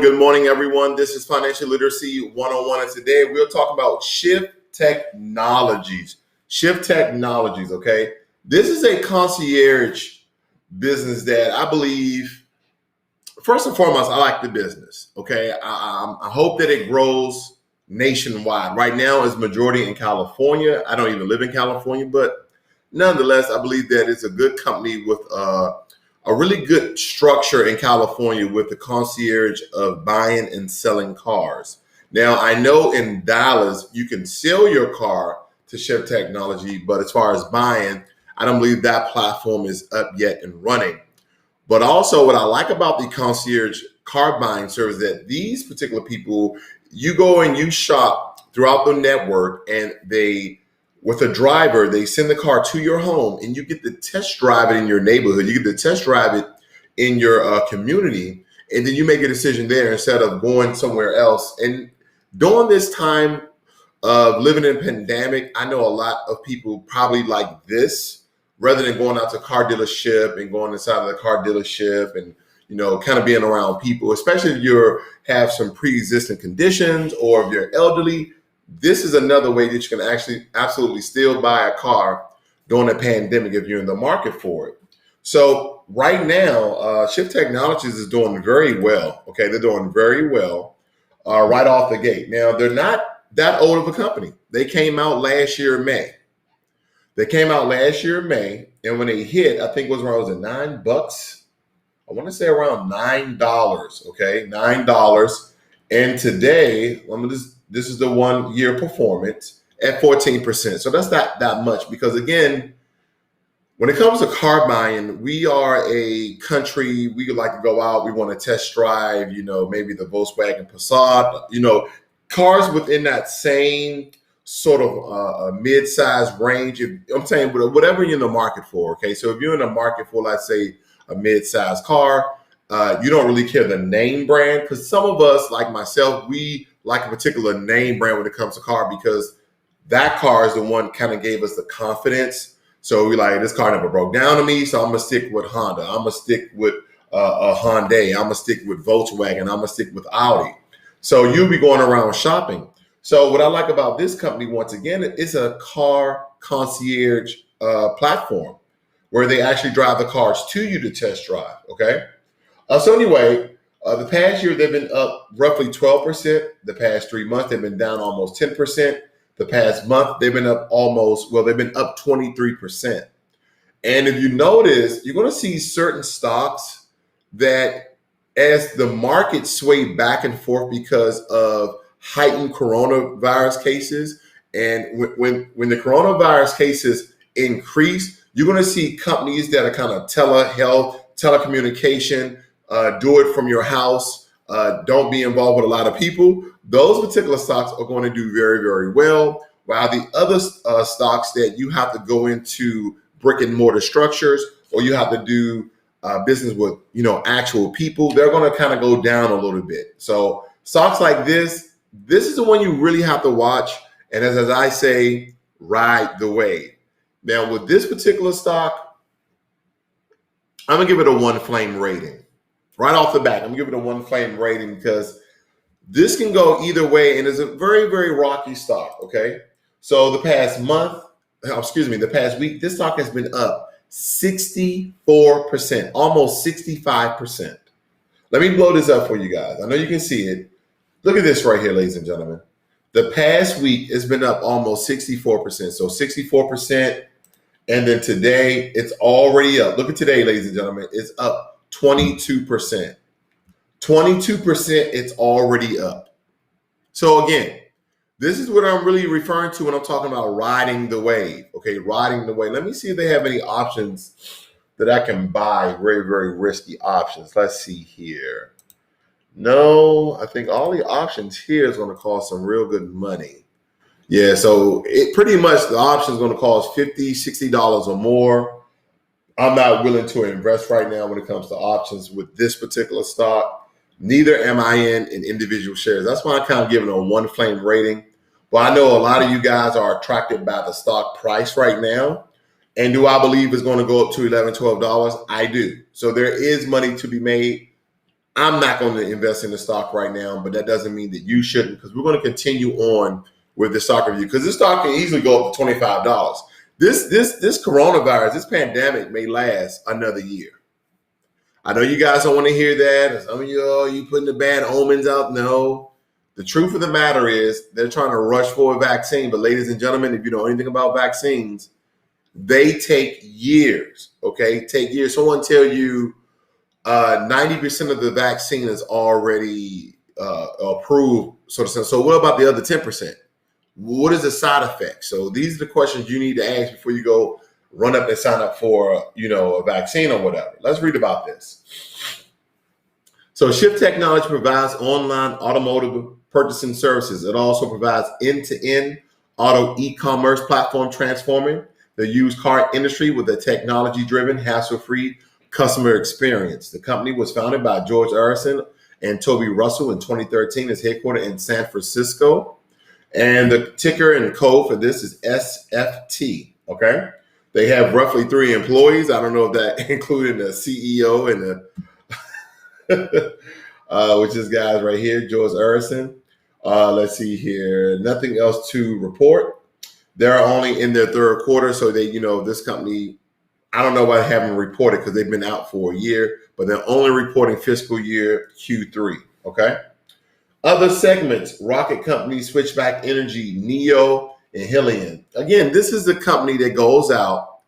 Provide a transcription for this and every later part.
Good morning, everyone. This is Financial Literacy 101, and today we're talking about Shift Technologies. Shift Technologies, okay? This is a concierge business that I believe, first and foremost, I like the business, okay? I hope that it grows nationwide. Right now, it's majority in California. I don't even live in California, but nonetheless, I believe that it's a good company with a really good structure in California with the concierge of buying and selling cars. Now, I know in Dallas, you can sell your car to Shift Technology, but as far as buying, I don't believe that platform is up yet and running. But also what I like about the concierge car buying service is that these particular people, you go and you shop throughout the network, and with a driver, they send the car to your home, and you get to test drive it in your neighborhood. You get to test drive it in your community, and then you make a decision there instead of going somewhere else. And during this time of living in a pandemic, I know a lot of people probably like this rather than going out to a car dealership and going inside of the car dealership and kind of being around people, especially if you have some pre-existing conditions or if you're elderly. This is another way that you can actually absolutely still buy a car during a pandemic if you're in the market for it. So right now, Shift Technologies is doing very well. Okay, they're doing very well right off the gate. Now, they're not that old of a company. They came out last year in May. And when they hit, I think it was around $9. I want to say around $9. Okay, $9. And today, this is the 1 year performance at 14%. So that's not that much because, again, when it comes to car buying, we are a country, we like to go out, we want to test drive, maybe the Volkswagen Passat, cars within that same sort of a mid-size range. I'm saying whatever you're in the market for, okay? So if you're in the market for, let's say, a mid-size car, you don't really care the name brand, because some of us, like myself, we like a particular name brand when it comes to car because that car is the one kind of gave us the confidence. So we like, this car never broke down to me, so I'm going to stick with Honda. I'm going to stick with a Hyundai. I'm going to stick with Volkswagen. I'm going to stick with Audi. So you'll be going around shopping. So what I like about this company, once again, it's a car concierge platform where they actually drive the cars to you to test drive, okay? So anyway, the past year, they've been up roughly 12%. The past 3 months, they've been down almost 10%. The past month, they've been up they've been up 23%. And if you notice, you're going to see certain stocks that as the market sway back and forth because of heightened coronavirus cases, and when the coronavirus cases increase, you're going to see companies that are kind of telehealth, telecommunication, do it from your house, don't be involved with a lot of people. Those particular stocks are going to do very, very well, while the other stocks that you have to go into brick and mortar structures, or you have to do business with, actual people, they're going to kind of go down a little bit. So stocks like this is the one you really have to watch. And as I say, ride the wave. Now with this particular stock, I'm going to give it a 1 flame rating. Right off the bat, I'm going to give it a 1 flame rating because this can go either way, and it's a very, very rocky stock, okay? So the past week, this stock has been up 64%, almost 65%. Let me blow this up for you guys. I know you can see it. Look at this right here, ladies and gentlemen. The past week, it's been up almost 64%. So 64%, and then today, it's already up. Look at today, ladies and gentlemen. It's up 22%. 22%, it's already up. So again, this is what I'm really referring to when I'm talking about riding the wave. Okay, riding the wave. Let me see if they have any options that I can buy, very, very risky options. Let's see here. No, I think all the options here is going to cost some real good money. Yeah, so it pretty much the option is going to cost $50, $60 or more. I'm not willing to invest right now when it comes to options with this particular stock. Neither am I in individual shares. That's why I'm kind of giving a 1 flame rating. But I know a lot of you guys are attracted by the stock price right now. And do I believe it's going to go up to $11, $12? I do. So there is money to be made. I'm not going to invest in the stock right now, but that doesn't mean that you shouldn't, because we're going to continue on with the stock review, because this stock can easily go up to $25. This coronavirus, this pandemic may last another year. I know you guys don't want to hear that. Some of you putting the bad omens out. No, the truth of the matter is they're trying to rush for a vaccine. But ladies and gentlemen, if you know anything about vaccines, they take years. Okay, take years. Someone tell you 90% of the vaccine is already approved. So what about the other 10%? What is the side effect? So these are the questions you need to ask before you go run up and sign up for, a vaccine or whatever. Let's read about this. So Shift Technology provides online automotive purchasing services. It also provides end-to-end auto e-commerce platform, transforming the used car industry with a technology-driven, hassle-free customer experience. The company was founded by George Arison and Toby Russell in 2013. It's headquartered in San Francisco. And the ticker and code for this is SFT, okay? They have roughly 3 employees. I don't know if that included the CEO and which is guys right here, George Arison. Let's see here. Nothing else to report. They're only in their 3rd quarter, so they, this company, I don't know why they haven't reported because they've been out for a year, but they're only reporting fiscal year Q3, okay? Other segments, rocket companies, Switchback Energy, Neo, and Helion. Again, this is the company that goes out,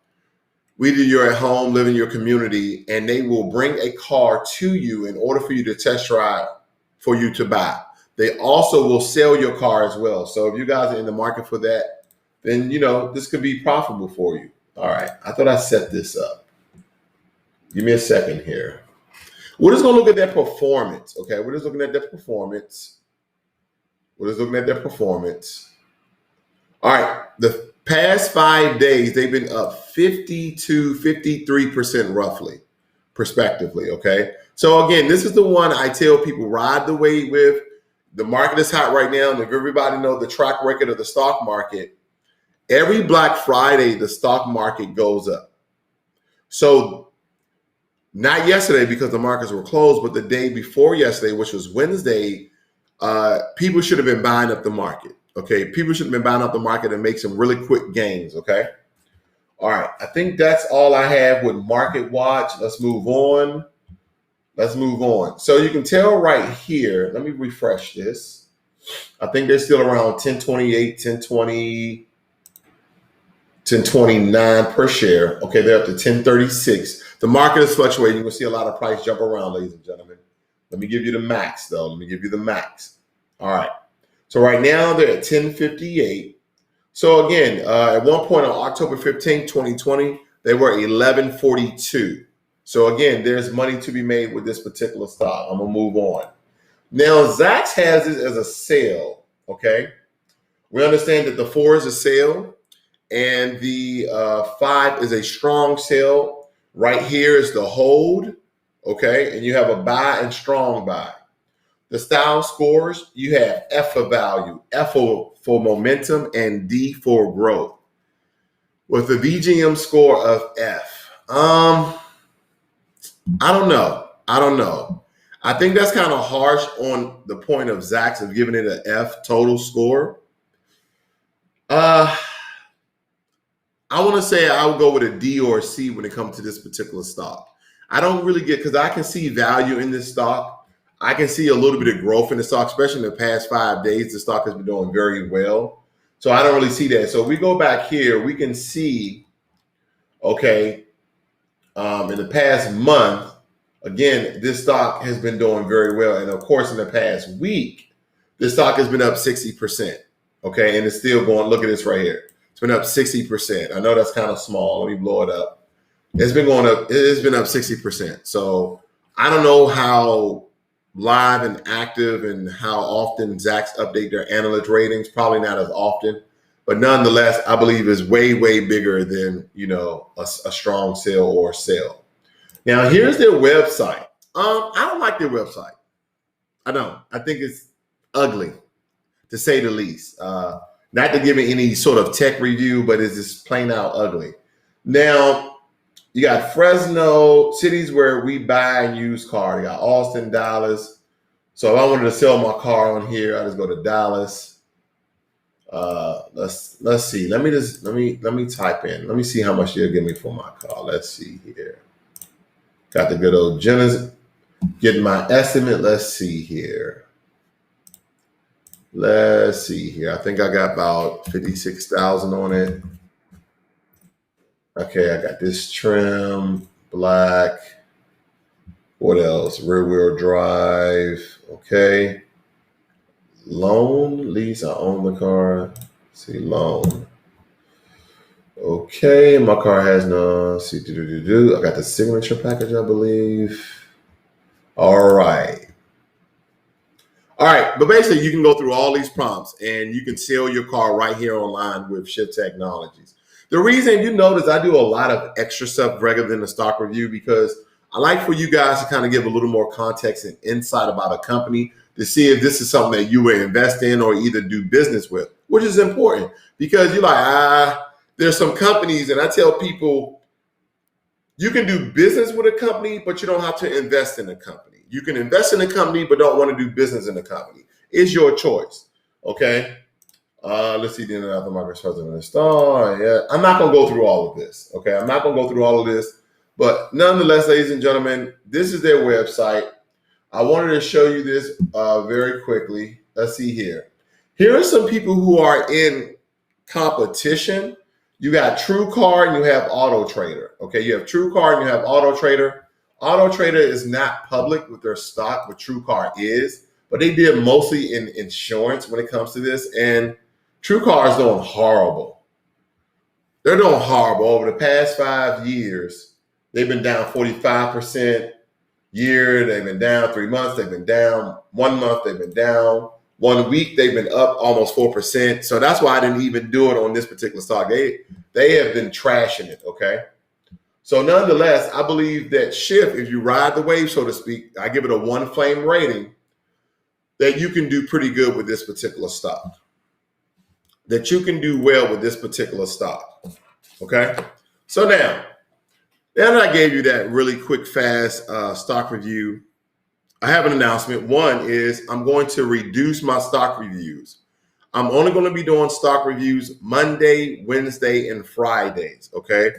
whether you're at home, live in your community, and they will bring a car to you in order for you to test drive for you to buy. They also will sell your car as well. So if you guys are in the market for that, then, this could be profitable for you. All right. I thought I set this up. Give me a second here. We're just going to look at their performance. Okay. We're just looking at their performance. All right. The past 5 days, they've been up 50 to 53% roughly, prospectively. Okay. So again, this is the one I tell people ride the wave with. The market is hot right now. And if everybody knows the track record of the stock market, every Black Friday, the stock market goes up. So not yesterday because the markets were closed, but the day before yesterday, which was Wednesday, people should have been buying up the market. Okay. People should have been buying up the market and make some really quick gains. Okay. All right. I think that's all I have with Market Watch. Let's move on. So you can tell right here, let me refresh this. I think they're still around 1028, 1020, 1029 per share. Okay, they're up to 1036. The market is fluctuating. You will see a lot of price jump around, ladies and gentlemen. Let me give you the max, though. All right. So right now they're at 1058. So again, at one point on October 15, 2020, they were 1142. So again, there's money to be made with this particular stock. I'm going to move on. Now, Zacks has this as a sale, okay? We understand that the 4 is a sale and the 5 is a strong sale. Right here is the hold, okay? And you have a buy and strong buy. The style scores, you have F for value, F for momentum, and D for growth. With a VGM score of F, I don't know. I think that's kind of harsh on the point of Zacks of giving it an F total score. I want to say I would go with a D or a C when it comes to this particular stock. I don't really get, because I can see value in this stock. I can see a little bit of growth in the stock, especially in the past 5 days. The stock has been doing very well. So I don't really see that. So if we go back here, we can see, okay, in the past month, again, this stock has been doing very well. And of course, in the past week, this stock has been up 60%. Okay, and it's still going. Look at this right here. It's been up 60%. I know that's kind of small. Let me blow it up. It's been going up. It's been up 60%. So I don't know how live and active and how often Zacks update their analyst ratings. Probably not as often, but nonetheless, I believe is way, way bigger than, you know, a strong sell or sell. Now, here's their website. I don't like their website. I don't. I think it's ugly, to say the least. Not to give it any sort of tech review, but it's just plain out ugly. Now, you got Fresno, cities where we buy and use cars. You got Austin, Dallas. So if I wanted to sell my car on here, I just go to Dallas. Let's see. Let me type in. Let me see how much they'll give me for my car. Let's see here. Got the good old Jenna's getting my estimate. Let's see here. I think I got about 56,000 on it. Okay, I got this trim, black. What else? Rear wheel drive. Okay. Loan, lease, I own the car. Let's see, loan. Okay, my car has no, see, I got the signature package, I believe. All right, but basically you can go through all these prompts and you can sell your car right here online with Shift Technologies. The reason, you notice I do a lot of extra stuff rather than the stock review, because I like for you guys to kind of give a little more context and insight about a company to see if this is something that you would invest in or either do business with, which is important, because you're like, there's some companies, and I tell people, you can do business with a company, but you don't have to invest in a company. You can invest in a company, but don't want to do business in a company. It's your choice, okay? Let's see, the aftermarket president install. Yeah, I'm not going to go through all of this, okay? I'm not going to go through all of this, but nonetheless, ladies and gentlemen, this is their website. I wanted to show you this very quickly. Let's see here. Here are some people who are in competition. You got TrueCar and you have Auto Trader. Okay, you have TrueCar and you have Auto Trader. Auto Trader is not public with their stock, but TrueCar is. But they did mostly in insurance when it comes to this. And TrueCar is doing horrible. They're doing horrible. Over the past 5 years, they've been down 45%. Year, they've been down. 3 months, they've been down. 1 month, they've been down. 1 week, they've been up almost 4%. So that's why I didn't even do it on this particular stock. They have been trashing it, okay? So nonetheless, I believe that Shift, if you ride the wave, so to speak, I give it a 1 flame rating, that you can do pretty good with this particular stock. That you can do well with this particular stock, okay? So now that I gave you that really quick, fast stock review, I have an announcement. One is I'm going to reduce my stock reviews. I'm only going to be doing stock reviews Monday, Wednesday, and Fridays, okay?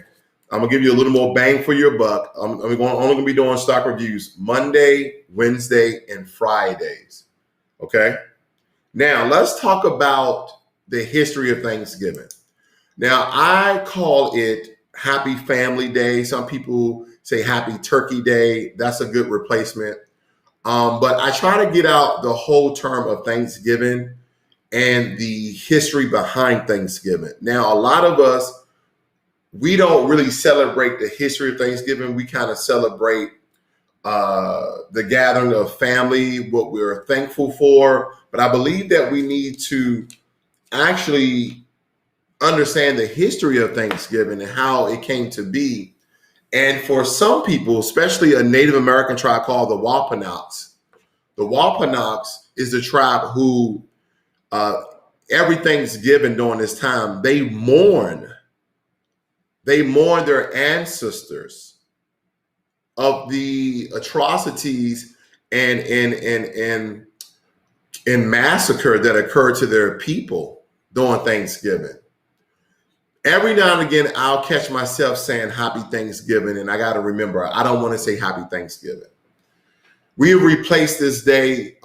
I'm going to give you a little more bang for your buck. I'm only going to be doing stock reviews Monday, Wednesday, and Fridays, okay? Now, let's talk about the history of Thanksgiving. Now, I call it Happy Family Day. Some people say Happy Turkey Day. That's a good replacement. But I try to get out the whole term of Thanksgiving and the history behind Thanksgiving. Now, a lot of us, we don't really celebrate the history of Thanksgiving. We kind of celebrate the gathering of family, what we're thankful for. But I believe that we need to actually understand the history of Thanksgiving and how it came to be. And for some people, especially a Native American tribe called the Wampanoags is the tribe who every Thanksgiving during this time, they mourn their ancestors of the atrocities and massacre that occurred to their people during Thanksgiving. Every now and again, I'll catch myself saying Happy Thanksgiving, and I got to remember, I don't want to say Happy Thanksgiving. We replaced this day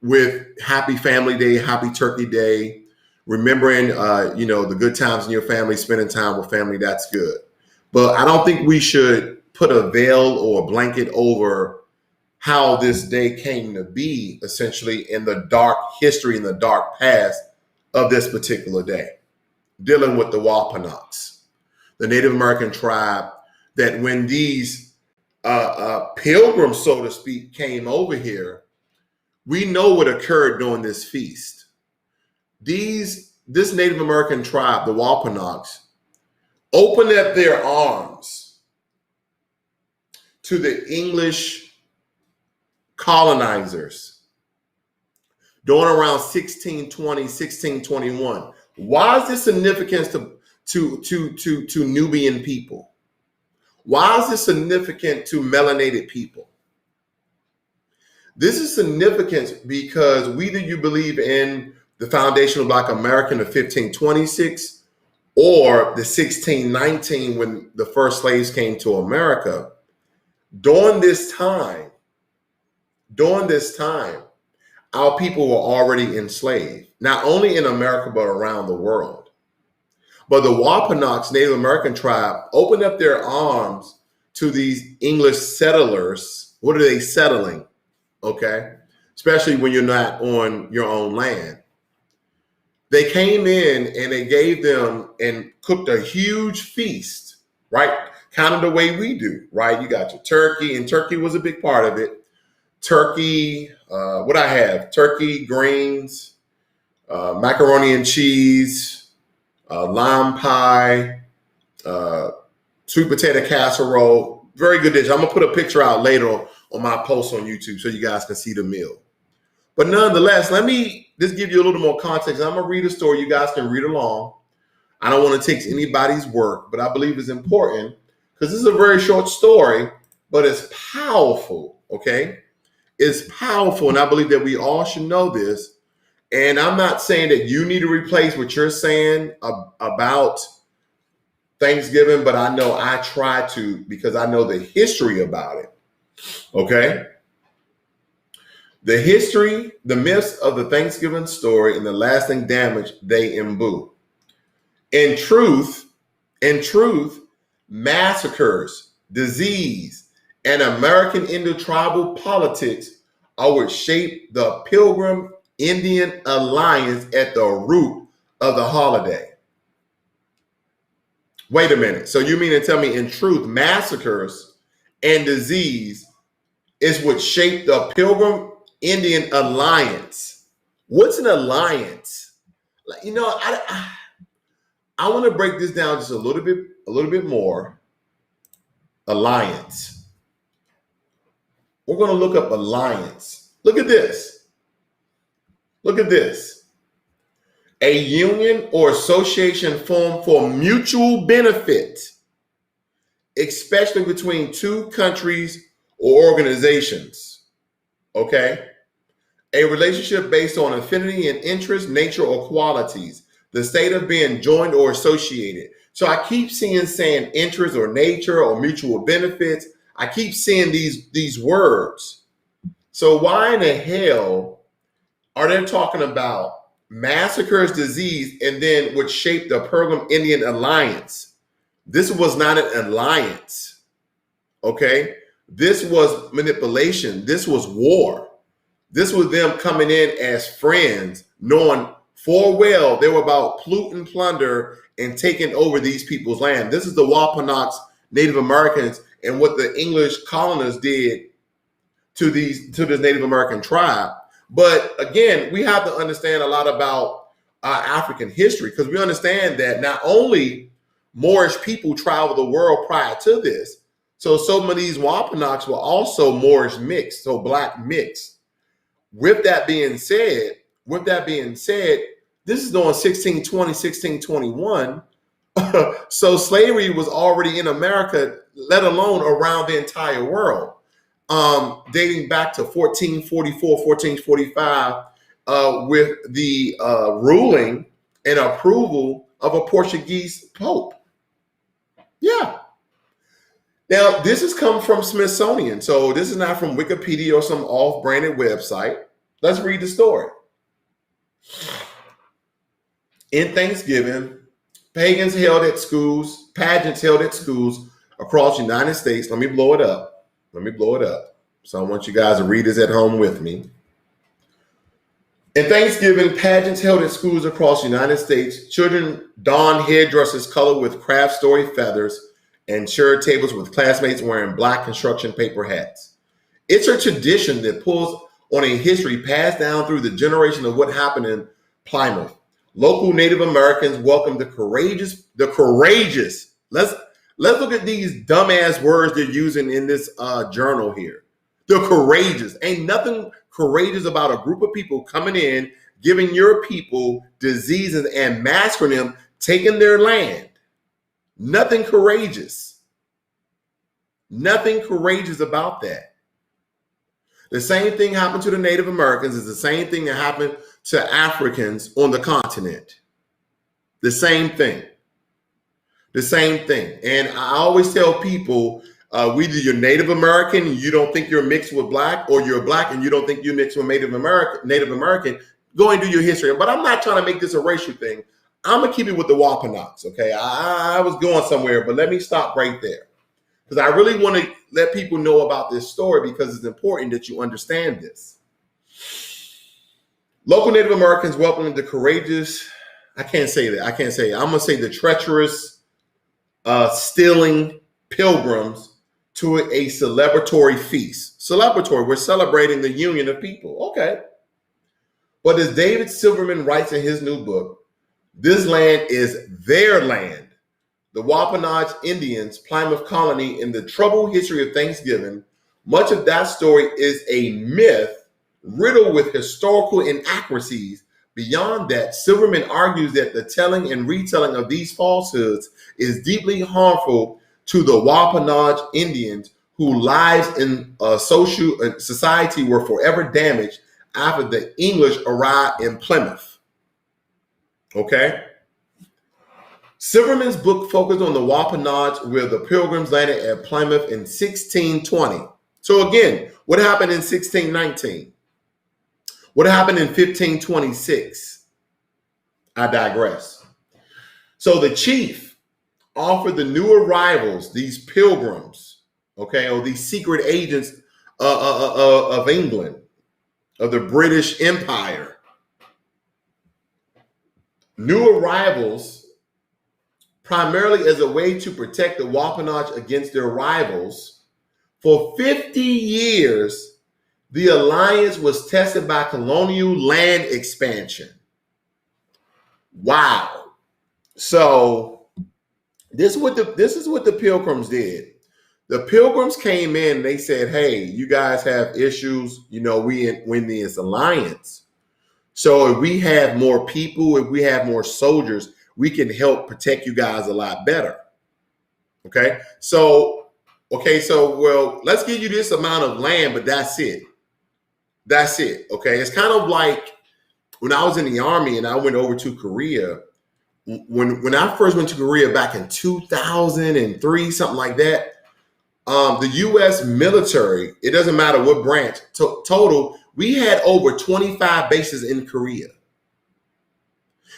with Happy Family Day, Happy Turkey Day, remembering, the good times in your family, spending time with family, that's good. But I don't think we should put a veil or a blanket over how this day came to be, essentially, in the dark history, in the dark past of this particular day. Dealing with the Wampanoags, the Native American tribe, that when these pilgrims, so to speak, came over here, we know what occurred during this feast. This Native American tribe, the Wampanoags, opened up their arms to the English colonizers during around 1620, 1621. Why is this significant to Nubian people? Why is this significant to melanated people? This is significant because whether you believe in the foundation of Black America in 1526 or the 1619 when the first slaves came to America, during this time, our people were already enslaved, not only in America, but around the world. But the Wampanoags, Native American tribe, opened up their arms to these English settlers. What are they settling? Okay. Especially when you're not on your own land. They came in and they gave them and cooked a huge feast, right? Kind of the way we do, right? You got your turkey, and turkey was a big part of it. Turkey, what I have, turkey, greens, macaroni and cheese, lime pie, sweet potato casserole. Very good dish. I'm going to put a picture out later on my post on YouTube so you guys can see the meal. But nonetheless, let me just give you a little more context. I'm going to read a story. You guys can read along. I don't want to take anybody's work, but I believe it's important because this is a very short story, but it's powerful, okay? It's powerful, and I believe that we all should know this. And I'm not saying that you need to replace what you're saying about Thanksgiving, but I know I try to because I know the history about it, okay? The history, the myths of the Thanksgiving story and the lasting damage they imbue. In truth, massacres, disease, and American intertribal politics are what shaped the Pilgrim Indian Alliance at the root of the holiday. Wait a minute. So you mean to tell me in truth, massacres and disease is what shaped the Pilgrim Indian Alliance? What's an alliance? I want to break this down just a little bit more. Alliance. We're going to look up alliance. Look at this. Look at this. A union or association formed for mutual benefit, especially between two countries or organizations. Okay? A relationship based on affinity and interest, nature, or qualities. The state of being joined or associated. So I keep saying interest or nature or mutual benefits. I keep seeing these words. So why in the hell are they talking about massacres, disease, and then what shaped the Pilgrim Indian Alliance? This was not an alliance, okay? This was manipulation. This was war. This was them coming in as friends, knowing full well they were about loot and plunder and taking over these people's land. This is the Wampanoags, Native Americans, and what the English colonists did to this Native American tribe. But again, we have to understand a lot about African history because we understand that not only Moorish people traveled the world prior to this. So some of these Wampanoags were also Moorish mixed, so black mixed. With that being said, this is on 1620, 1621. So slavery was already in America, let alone around the entire world, dating back to 1444, 1445, with the ruling and approval of a Portuguese pope. Yeah. Now, this has come from Smithsonian, so this is not from Wikipedia or some off-branded website. Let's read the story. In Thanksgiving, pageants held at schools across the United States. Let me blow it up. So I want you guys to read this at home with me. In Thanksgiving, pageants held at schools across the United States. Children donned headdresses colored with craft story feathers and shared tables with classmates wearing black construction paper hats. It's a tradition that pulls on a history passed down through the generation of what happened in Plymouth. Local Native Americans welcomed the courageous. Let's look at these dumbass words they're using in this journal here. The courageous. Ain't nothing courageous about a group of people coming in, giving your people diseases and massacring them, taking their land. Nothing courageous. Nothing courageous about that. The same thing happened to the Native Americans is the same thing that happened to Africans on the continent. The same thing. And I always tell people, whether you're Native American and you don't think you're mixed with black, or you're black and you don't think you're mixed with Native American, go and do your history. But I'm not trying to make this a racial thing. I'm going to keep it with the Wampanoags, okay? I was going somewhere, but let me stop right there. Because I really want to let people know about this story because it's important that you understand this. Local Native Americans welcomed the courageous, I can't say that. I'm going to say the treacherous, stealing pilgrims to a celebratory feast. Celebratory, we're celebrating the union of people. Okay. But as David Silverman writes in his new book, this land is their land. The Wampanoag Indians, Plymouth Colony, in the troubled history of Thanksgiving, much of that story is a myth riddled with historical inaccuracies. Beyond that, Silverman argues that the telling and retelling of these falsehoods is deeply harmful to the Wampanoag Indians, whose lives in society were forever damaged after the English arrived in Plymouth. Okay? Silverman's book focused on the Wampanoag, where the Pilgrims landed at Plymouth in 1620. So again, what happened in 1619? What happened in 1526? I digress. So the chief offered the new arrivals, these pilgrims, okay, or these secret agents of England, of the British Empire, new arrivals primarily as a way to protect the Wampanoag against their rivals. For 50 years, the alliance was tested by colonial land expansion. Wow. So this is what the Pilgrims did. The Pilgrims came in and they said, hey, you guys have issues. You know, we in this alliance. So if we have more people, if we have more soldiers, we can help protect you guys a lot better. Okay. So, well, let's give you this amount of land, but that's it. Okay. It's kind of like when I was in the Army and I went over to Korea. When I first went to Korea back in 2003, something like that, the U.S. military, it doesn't matter what branch, total, we had over 25 bases in Korea.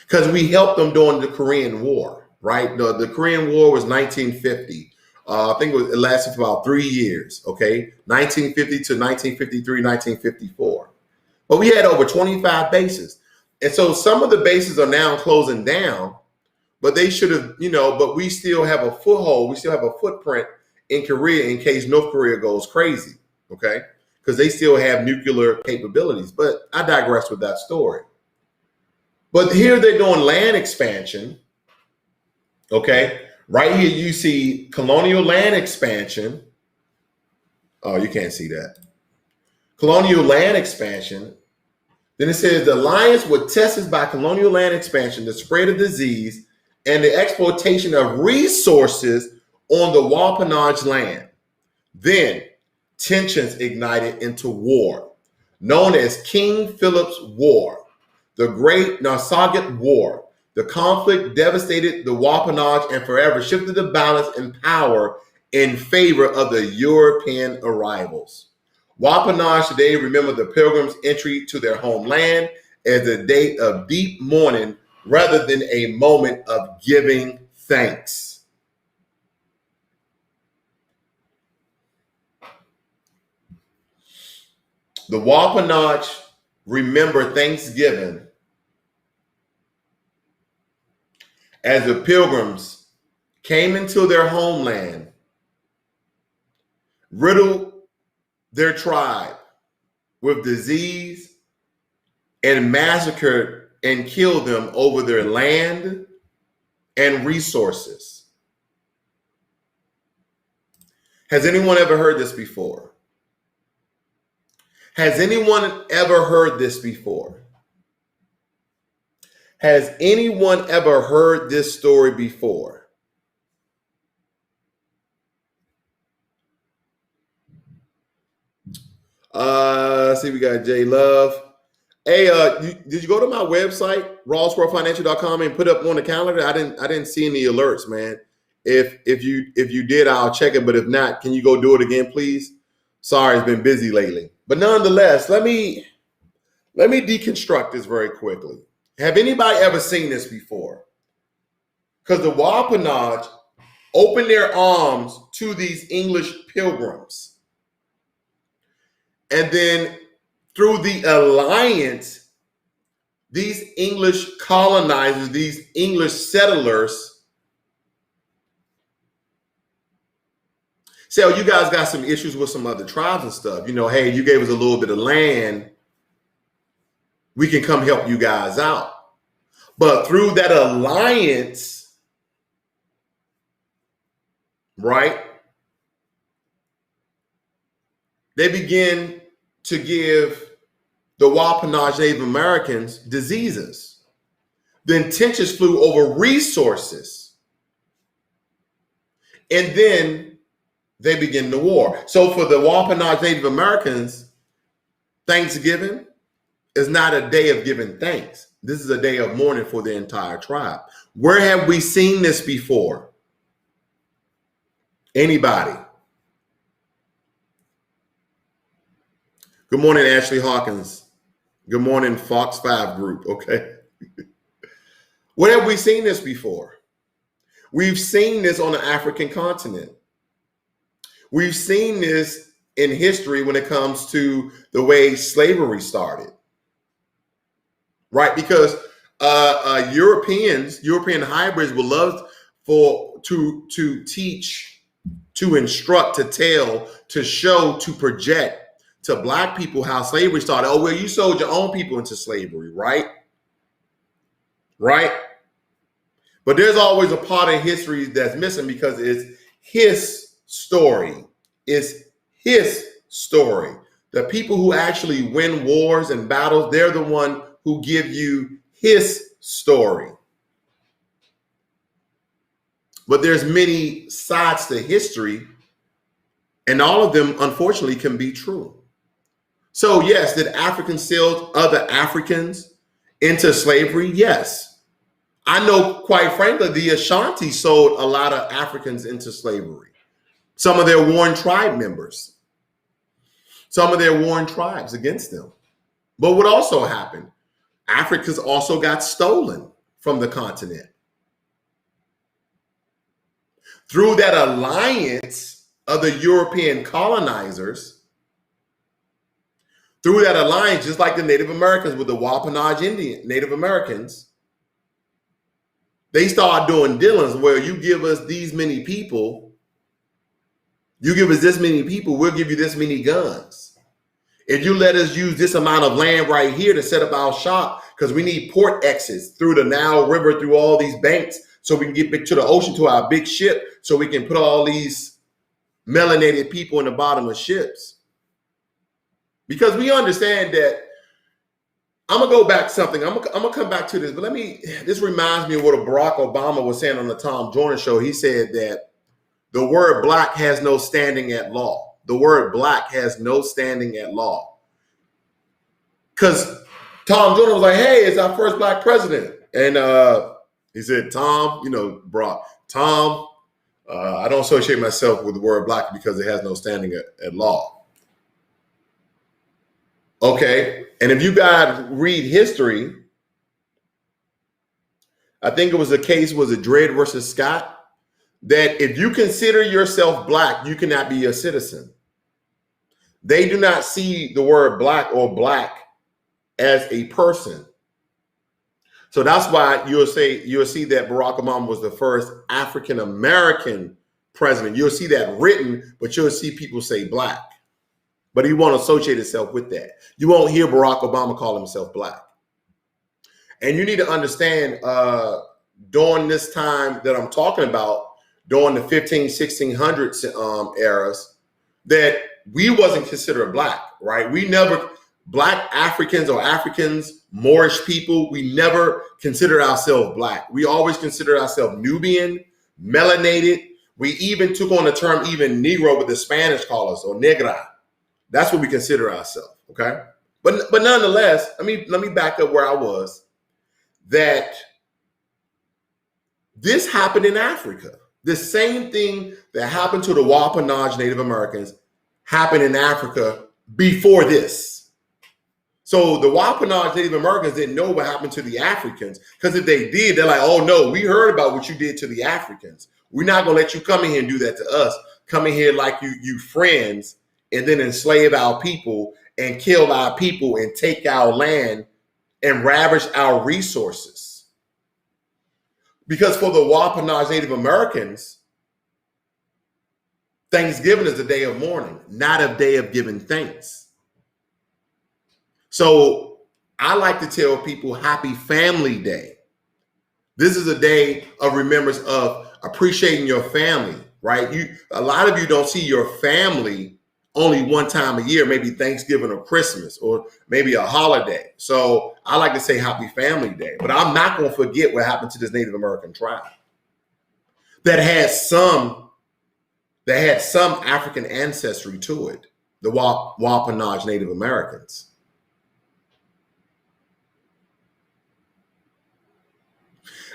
Because we helped them during the Korean War, right? The Korean War was 1950. I think it lasted for about 3 years, okay? 1950 to 1953, 1954. But we had over 25 bases. And so some of the bases are now closing down, but they should have, but we still have a foothold. We still have a footprint in Korea in case North Korea goes crazy, okay? Because they still have nuclear capabilities. But I digress with that story. But here they're doing land expansion, okay? Right here, you see colonial land expansion. Oh, you can't see that. Colonial land expansion. Then it says the alliance was tested by colonial land expansion, the spread of disease, and the exploitation of resources on the Wampanoag land. Then tensions ignited into war, known as King Philip's War, the Great Narsagat War. The conflict devastated the Wampanoag and forever shifted the balance in power in favor of the European arrivals. Wampanoag today remember the pilgrims' entry to their homeland as a day of deep mourning rather than a moment of giving thanks. The Wampanoag remember Thanksgiving as the pilgrims came into their homeland, riddled their tribe with disease, and massacred and killed them over their land and resources. Has anyone ever heard this before? Has anyone ever heard this before? Has anyone ever heard this story before? See, we got J Love. Hey, did you go to my website, rawsquirrelfinancial.com, and put up on the calendar? I didn't see any alerts, man. If you did, I'll check it. But if not, can you go do it again, please? Sorry, it's been busy lately. But nonetheless, let me deconstruct this very quickly. Have anybody ever seen this before? Because the Wampanoag opened their arms to these English pilgrims. And then through the alliance, these English colonizers, these English settlers say, oh, you guys got some issues with some other tribes and stuff. You know, hey, you gave us a little bit of land. We can come help you guys out. But through that alliance, right, they begin to give the Wampanoag Native Americans diseases. Then tensions flew over resources. And then they begin the war. So for the Wampanoag Native Americans, Thanksgiving is not a day of giving thanks. This is a day of mourning for the entire tribe. Where have we seen this before? Anybody? Good morning, Ashley Hawkins. Good morning, Fox 5 group. Okay. Where have we seen this before? We've seen this on the African continent. We've seen this in history when it comes to the way slavery started. Right? Because European hybrids would love to teach, to instruct, to tell, to show, to project to Black people how slavery started. Oh, well, you sold your own people into slavery, right? Right? But there's always a part of history that's missing because it's his story. It's his story. The people who actually win wars and battles, they're the one who give you his story. But there's many sides to history, and all of them, unfortunately, can be true. So yes, did Africans sell other Africans into slavery? Yes. I know, quite frankly, the Ashanti sold a lot of Africans into slavery. Some of their warring tribe members. Some of their warring tribes against them. But what also happened? Africans also got stolen from the continent. Through that alliance of the European colonizers, through that alliance, just like the Native Americans with the Wampanoag Indian Native Americans, they start doing dealings where you give us these many people, you give us this many people, we'll give you this many guns. If you let us use this amount of land right here to set up our shop, because we need port exits through the Nile River, through all these banks, so we can get back to the ocean to our big ship so we can put all these melanated people in the bottom of ships. Because we understand that, I'm gonna go back to something. I'm gonna come back to this, but this reminds me of what Barack Obama was saying on the Tom Joyner show. He said that the word black has no standing at law. The word black has no standing at law. Because Tom Joyner was like, hey, it's our first black president. And he said, Tom, Barack, Tom, I don't associate myself with the word black because it has no standing at law. Okay, and if you guys read history, I think it was a case, was it Dred versus Scott, that if you consider yourself black, you cannot be a citizen. They do not see the word black or black as a person. So that's why you'll see that Barack Obama was the first African American president. You'll see that written, but you'll see people say black. But he won't associate himself with that. You won't hear Barack Obama call himself black. And you need to understand, during this time that I'm talking about, during the 1600s eras, that we wasn't considered black, right? Black Africans or Africans, Moorish people, we never considered ourselves black. We always considered ourselves Nubian, melanated. We even took on the term even Negro with the Spanish call us, or negra. That's what we consider ourselves, okay? But nonetheless, let me back up where I was. That this happened in Africa. The same thing that happened to the Wapanaj Native Americans happened in Africa before this. So the Wapanaj Native Americans didn't know what happened to the Africans, because if they did, they're like, oh no, we heard about what you did to the Africans. We're not gonna let you come in here and do that to us. Come in here like you friends, and then enslave our people and kill our people and take our land and ravage our resources. Because for the Wapanaj Native Americans, Thanksgiving is a day of mourning, not a day of giving thanks. So I like to tell people Happy Family Day. This is a day of remembrance of appreciating your family, right? A lot of you don't see your family only one time a year, maybe Thanksgiving or Christmas or maybe a holiday. So I like to say Happy Family Day, but I'm not going to forget what happened to this Native American tribe that had some African ancestry to it, the Wapanaj Native Americans.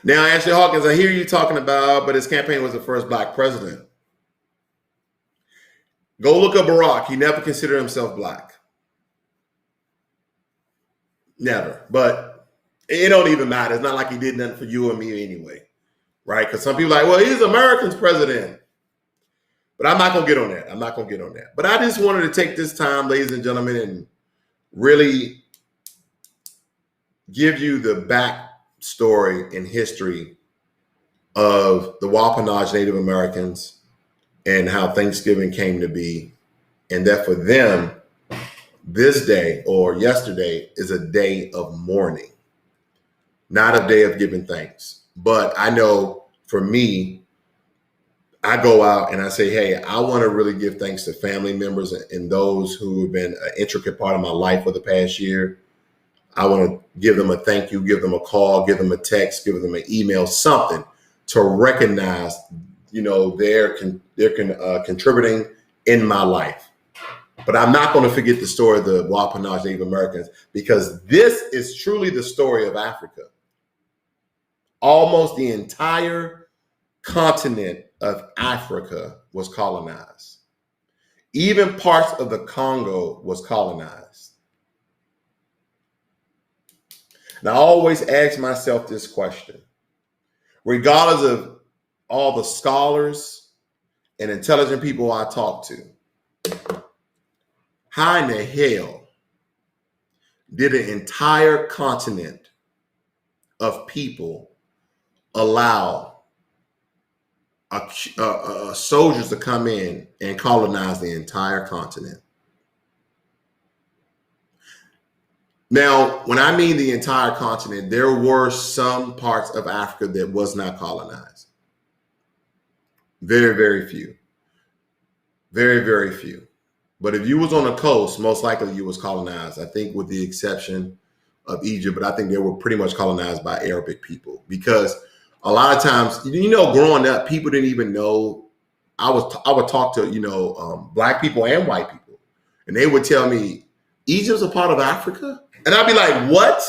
Now, Ashley Hawkins, I hear you talking about, but his campaign was the first black president. Go look up Barack. He never considered himself black. Never. But it don't even matter. It's not like he did nothing for you or me anyway, right? Because some people are like, well, he's America's president. But I'm not going to get on that. I'm not going to get on that. But I just wanted to take this time, ladies and gentlemen, and really give you the backstory and history of the Wapanaj Native Americans and how Thanksgiving came to be, and that for them, this day or yesterday is a day of mourning, not a day of giving thanks. But I know for me, I go out and I say, hey, I want to really give thanks to family members and those who have been an intricate part of my life for the past year. I want to give them a thank you, give them a call, give them a text, give them an email, something to recognize, they're contributing in my life. But I'm not going to forget the story of the Wapanaj Native Americans, because this is truly the story of Africa. Almost the entire continent of Africa was colonized. Even parts of the Congo was colonized. Now, I always ask myself this question, regardless of all the scholars and intelligent people I talk to, how in the hell did an entire continent of people allow soldiers to come in and colonize the entire continent? Now, when I mean the entire continent, there were some parts of Africa that was not colonized. Very, very few. Very, very few. But if you was on the coast, most likely you was colonized, I think with the exception of Egypt, but I think they were pretty much colonized by Arabic people, because a lot of times, growing up, people didn't even know. I would talk to, black people and white people, and they would tell me Egypt's a part of Africa. And I'd be like, what?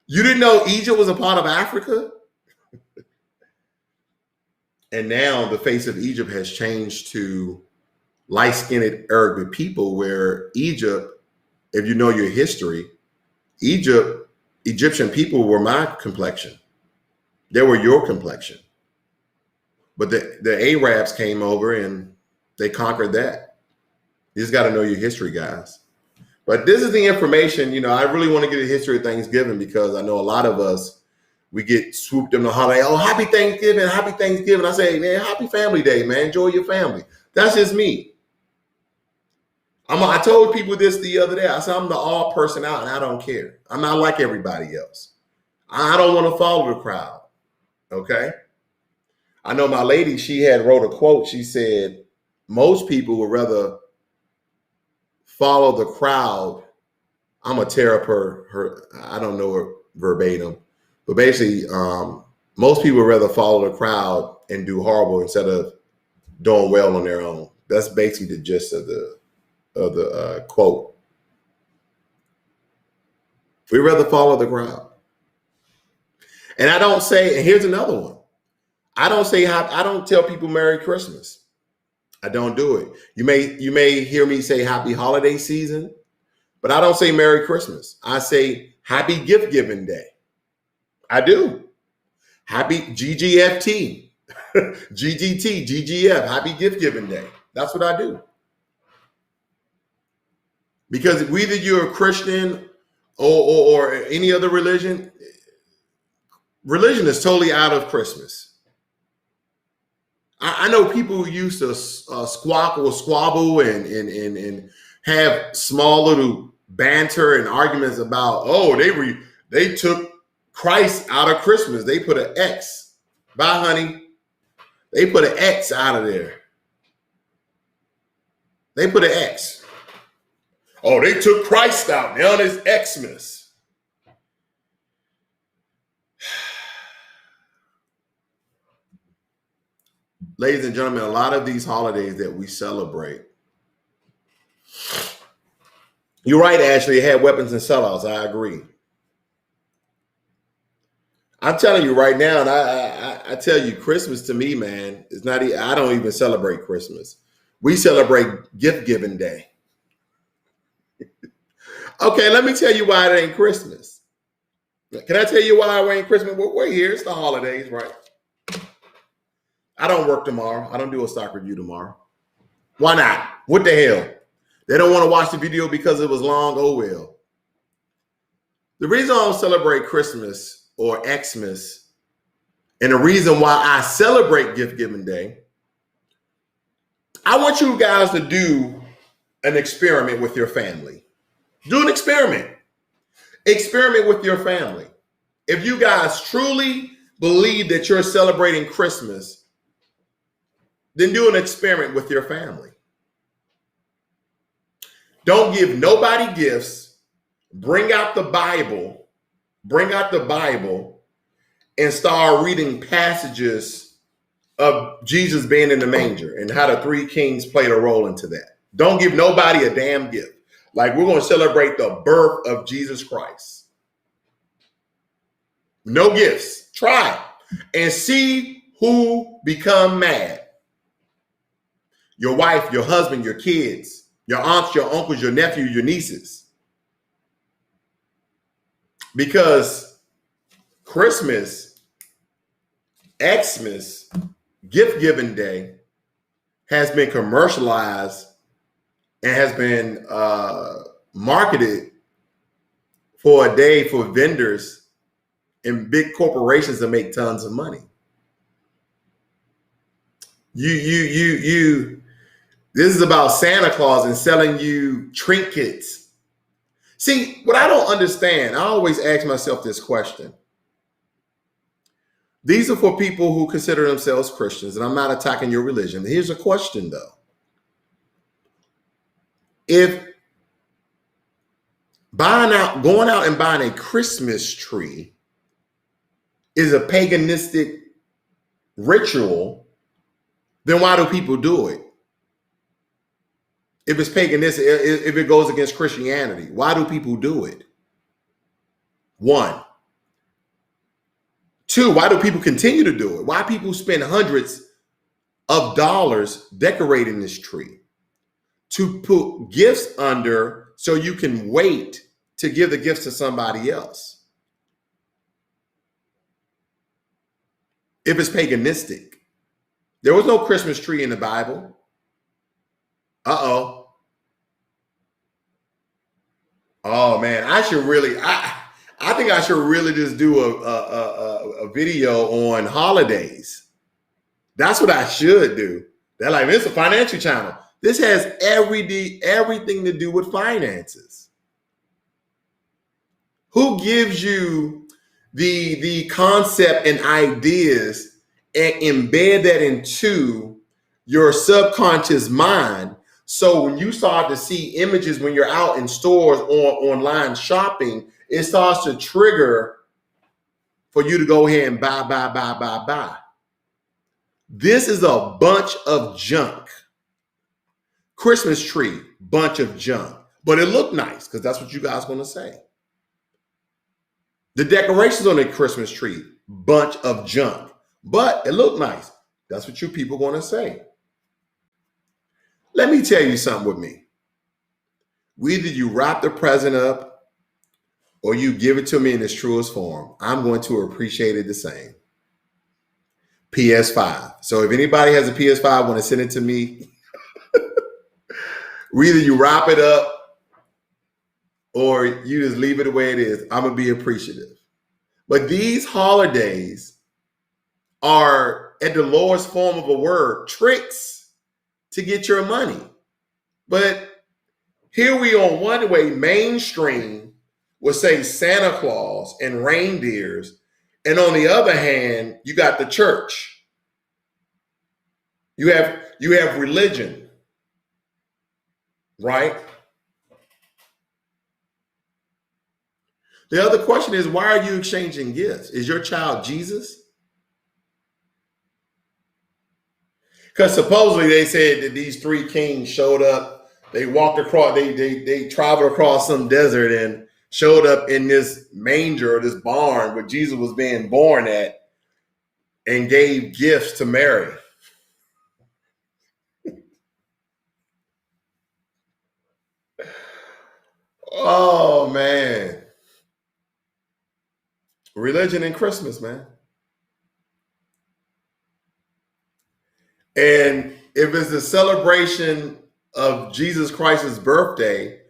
You didn't know Egypt was a part of Africa? And now the face of Egypt has changed to light-skinned Arabic people, where Egypt, if you know your history, Egyptian people were my complexion. They were your complexion. But the Arabs came over and they conquered that. You just got to know your history, guys. But this is the information, I really want to get a history of Thanksgiving, because I know a lot of us, we get swooped in the holiday. Oh, happy Thanksgiving, happy Thanksgiving. I say, man, happy family day, man. Enjoy your family. That's just me. I told people this the other day. I said, I'm the all person out and I don't care. I'm not like everybody else. I don't want to follow the crowd. Okay. I know my lady, she had wrote a quote. She said, most people would rather follow the crowd. I'm going to tear up her, I don't know her verbatim, but basically, most people would rather follow the crowd and do horrible instead of doing well on their own. That's basically the gist of the quote. We'd rather follow the crowd. And I don't say, and here's another one. I don't tell people Merry Christmas. I don't do it. You may hear me say Happy Holiday Season, but I don't say Merry Christmas. I say Happy Gift Giving Day. I do. Happy GGFT, GGT, GGF, Happy Gift Giving Day. That's what I do. Because whether you're a Christian or any other religion is totally out of Christmas. I know people who used to squabble and have small little banter and arguments about, they took Christ out of Christmas. They put an X. Bye, honey. They put an X out of there. They put an X. Oh, they took Christ out. Now it's Xmas. Ladies and gentlemen, a lot of these holidays that we celebrate, you're right, Ashley, it had weapons and sellouts. I agree. I'm telling you right now, and I tell you, Christmas to me, man, is not. I don't even celebrate Christmas. We celebrate Gift Giving Day. Okay, let me tell you why it ain't Christmas. Can I tell you why it ain't Christmas? Well, we're here. It's the holidays, right? I don't work tomorrow. I don't do a stock review tomorrow. Why not? What the hell? They don't want to watch the video because it was long. Oh, well. The reason I don't celebrate Christmas or Xmas, and the reason why I celebrate Gift Giving Day, I want you guys to do an experiment with your family. Do an experiment. Experiment with your family. If you guys truly believe that you're celebrating Christmas, then do an experiment with your family. Don't give nobody gifts. Bring out the Bible. Bring out the Bible and start reading passages of Jesus being in the manger and how the three kings played a role into that. Don't give nobody a damn gift. Like, we're going to celebrate the birth of Jesus Christ. No gifts. Try it and see who become mad. Your wife, your husband, your kids, your aunts, your uncles, your nephews, your nieces. Because Christmas, Xmas, Gift Giving Day has been commercialized and has been marketed for a day for vendors and big corporations to make tons of money. This is about Santa Claus and selling you trinkets. See, what I don't understand, I always ask myself this question. These are for people who consider themselves Christians, and I'm not attacking your religion. Here's a question, though. If going out and buying a Christmas tree is a paganistic ritual, then why do people do it? If it's paganistic, if it goes against Christianity, why do people do it? One. Two, why do people continue to do it? Why people spend hundreds of dollars decorating this tree? To put gifts under so you can wait to give the gifts to somebody else. If it's paganistic. There was no Christmas tree in the Bible. Uh-oh. Oh man, I think I should really just do a video on holidays. That's what I should do. They're like, it's a financial channel. This has everything to do with finances. Who gives you the concept and ideas and embed that into your subconscious mind? So when you start to see images when you're out in stores or online shopping, it starts to trigger for you to go ahead and buy. This is a bunch of junk. Christmas tree, bunch of junk. But it looked nice because that's what you guys are going to say. The decorations on the Christmas tree, bunch of junk. But it looked nice. That's what you people are going to say. Let me tell you something with me. Either you wrap the present up or you give it to me in its truest form. I'm going to appreciate it the same. PS5. So if anybody has a PS5, want to send it to me, either you wrap it up or you just leave it the way it is. I'm going to be appreciative. But these holidays are, at the lowest form of a word, tricks to get your money. But here we on one way, mainstream will say Santa Claus and reindeers. And on the other hand, you got the church. You have religion, right? The other question is, why are you exchanging gifts? Is your child Jesus? Because supposedly they said that these three kings showed up. They walked across, they traveled across some desert and showed up in this manger or this barn where Jesus was being born at and gave gifts to Mary. Oh, man. Religion and Christmas, man. And if it's a celebration of Jesus Christ's birthday,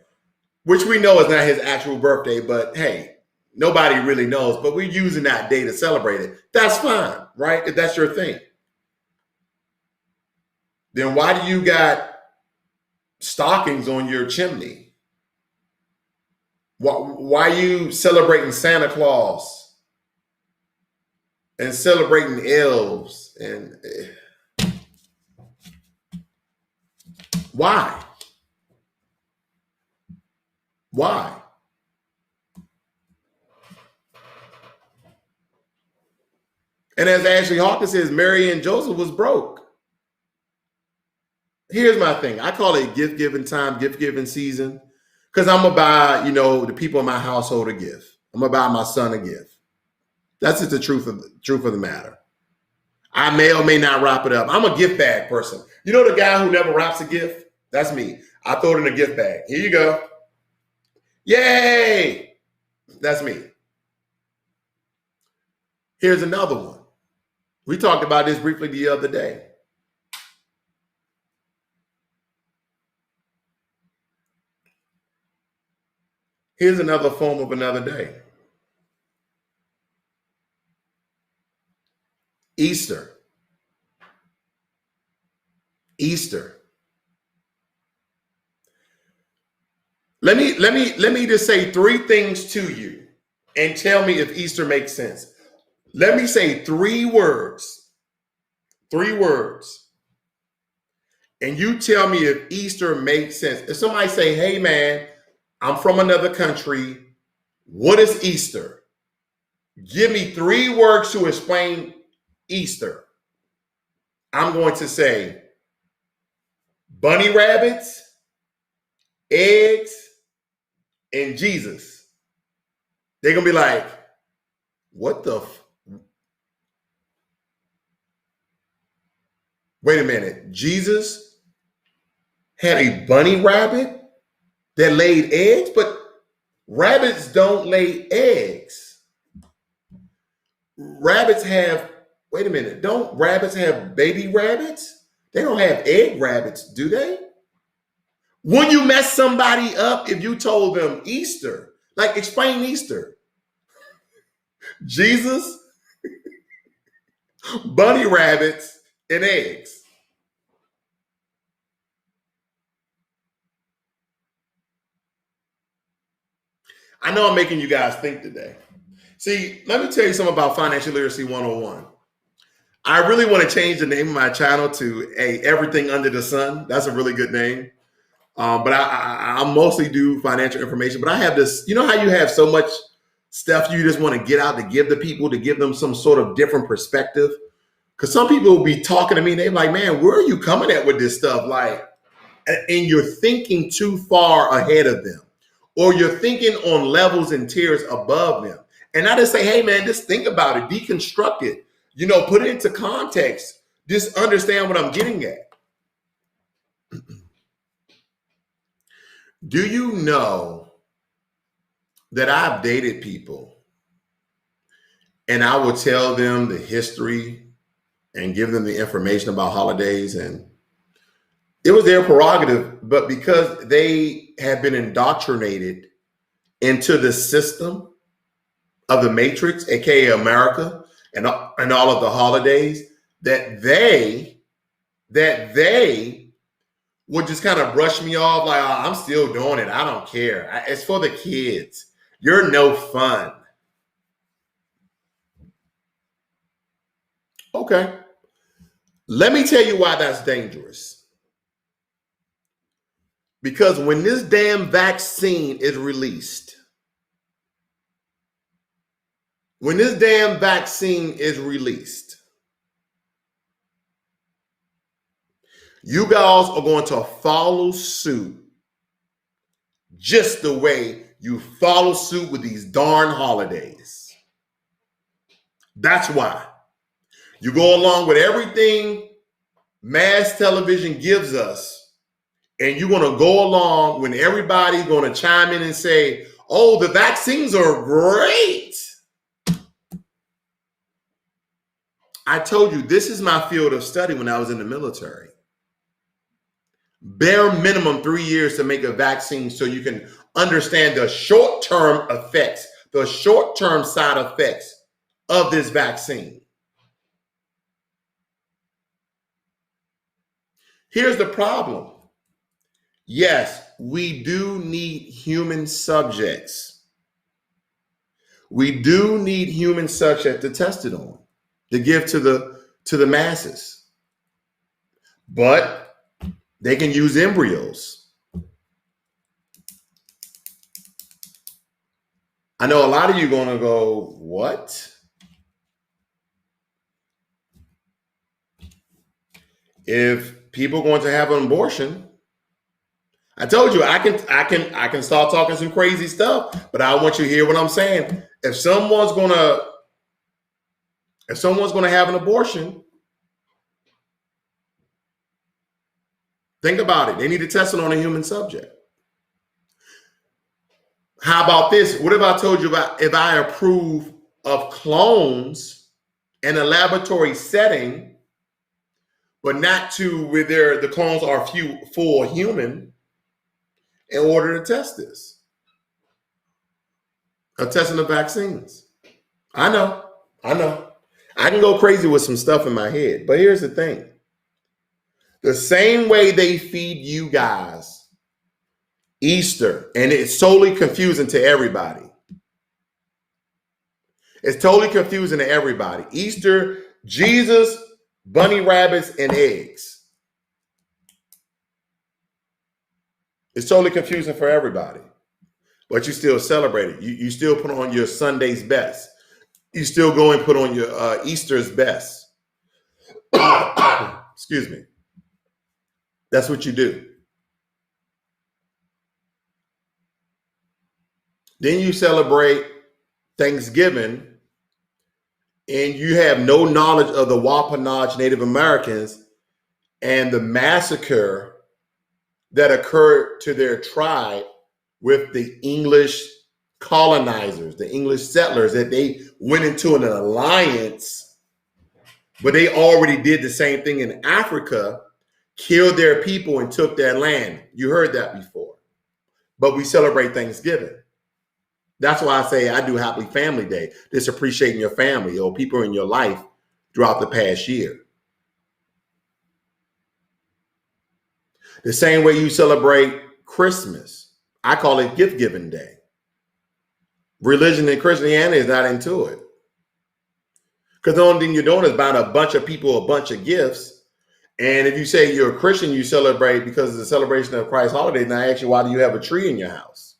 which we know is not his actual birthday, but hey, nobody really knows, but we're using that day to celebrate it. That's fine, right? If that's your thing. Then why do you got stockings on your chimney? Why are you celebrating Santa Claus and celebrating elves? And why? Why? And as Ashley Hawkins says, Mary and Joseph was broke. Here's my thing. I call it gift giving time, gift giving season, because I'm going to buy, the people in my household a gift. I'm going to buy my son a gift. That's just the truth of the matter. I may or may not wrap it up. I'm a gift bag person. You know the guy who never wraps a gift? That's me. I throw it in a gift bag. Here you go. Yay! That's me. Here's another one. We talked about this briefly the other day. Here's another form of another day. Easter. Let me just say three things to you and tell me if Easter makes sense. Let me say three words, and you tell me if Easter makes sense. If somebody say, hey man, I'm from another country, what is Easter? Give me three words to explain Easter. I'm going to say bunny rabbits, eggs, and Jesus. They're going to be like, what the? Wait a minute. Jesus had a bunny rabbit that laid eggs, but rabbits don't lay eggs. Rabbits have, wait a minute, don't rabbits have baby rabbits? They don't have egg rabbits, do they? Would you mess somebody up if you told them Easter? Like, explain Easter. Jesus, bunny rabbits, and eggs. I know I'm making you guys think today. See, let me tell you something about Financial Literacy 101. I really want to change the name of my channel to Everything Under the Sun. That's a really good name. But I mostly do financial information. But I have this, you know how you have so much stuff you just want to get out to give the people, to give them some sort of different perspective? Because some people will be talking to me and they're like, man, where are you coming at with this stuff? Like, and you're thinking too far ahead of them, or you're thinking on levels and tiers above them. And I just say, hey man, just think about it, deconstruct it, put it into context, just understand what I'm getting at. Do you know that I've dated people and I will tell them the history and give them the information about holidays, and it was their prerogative, but because they have been indoctrinated into the system of the Matrix, aka America, and all of the holidays, that they would just kind of brush me off like, oh, I'm still doing it. I don't care. It's for the kids. You're no fun. Okay. Let me tell you why that's dangerous. Because when this damn vaccine is released, you guys are going to follow suit just the way you follow suit with these darn holidays. That's why. You go along with everything mass television gives us, and you're going to go along when everybody's going to chime in and say, oh, the vaccines are great. I told you, this is my field of study when I was in the military. Bare minimum 3 years to make a vaccine so you can understand the short-term effects, the short-term side effects of this vaccine. Here's the problem. Yes, we do need human subjects. We do need human subjects to test it on, to give to the masses. But they can use embryos. I know a lot of you are going to go, what? If people are going to have an abortion, I told you I can start talking some crazy stuff, but I want you to hear what I'm saying. If someone's going to have an abortion, think about it. They need to test it on a human subject. How about this? What if I told you about if I approve of clones in a laboratory setting, but not to where the clones are full human, in order to test this? I'm testing the vaccines. I know. I can go crazy with some stuff in my head, but here's the thing. The same way they feed you guys Easter, and it's totally confusing to everybody. It's totally confusing to everybody. Easter, Jesus, bunny rabbits, and eggs. It's totally confusing for everybody. But you still celebrate it. You still put on your Sunday's best. You still go and put on your Easter's best. Excuse me. That's what you do. Then you celebrate Thanksgiving, and you have no knowledge of the Wampanoag Native Americans and the massacre that occurred to their tribe with the English colonizers, the English settlers, that they went into an alliance, but they already did the same thing in Africa, killed their people and took their land. You heard that before. But we celebrate Thanksgiving. That's why I say I do Happy Family Day, just appreciating your family or people in your life throughout the past year. The same way you celebrate Christmas. I call it gift giving day. Religion and Christianity is not into it. Because the only thing you're doing is buying a bunch of people a bunch of gifts. And if you say you're a Christian, you celebrate because it's a celebration of Christ's holiday. And I ask you, why do you have a tree in your house?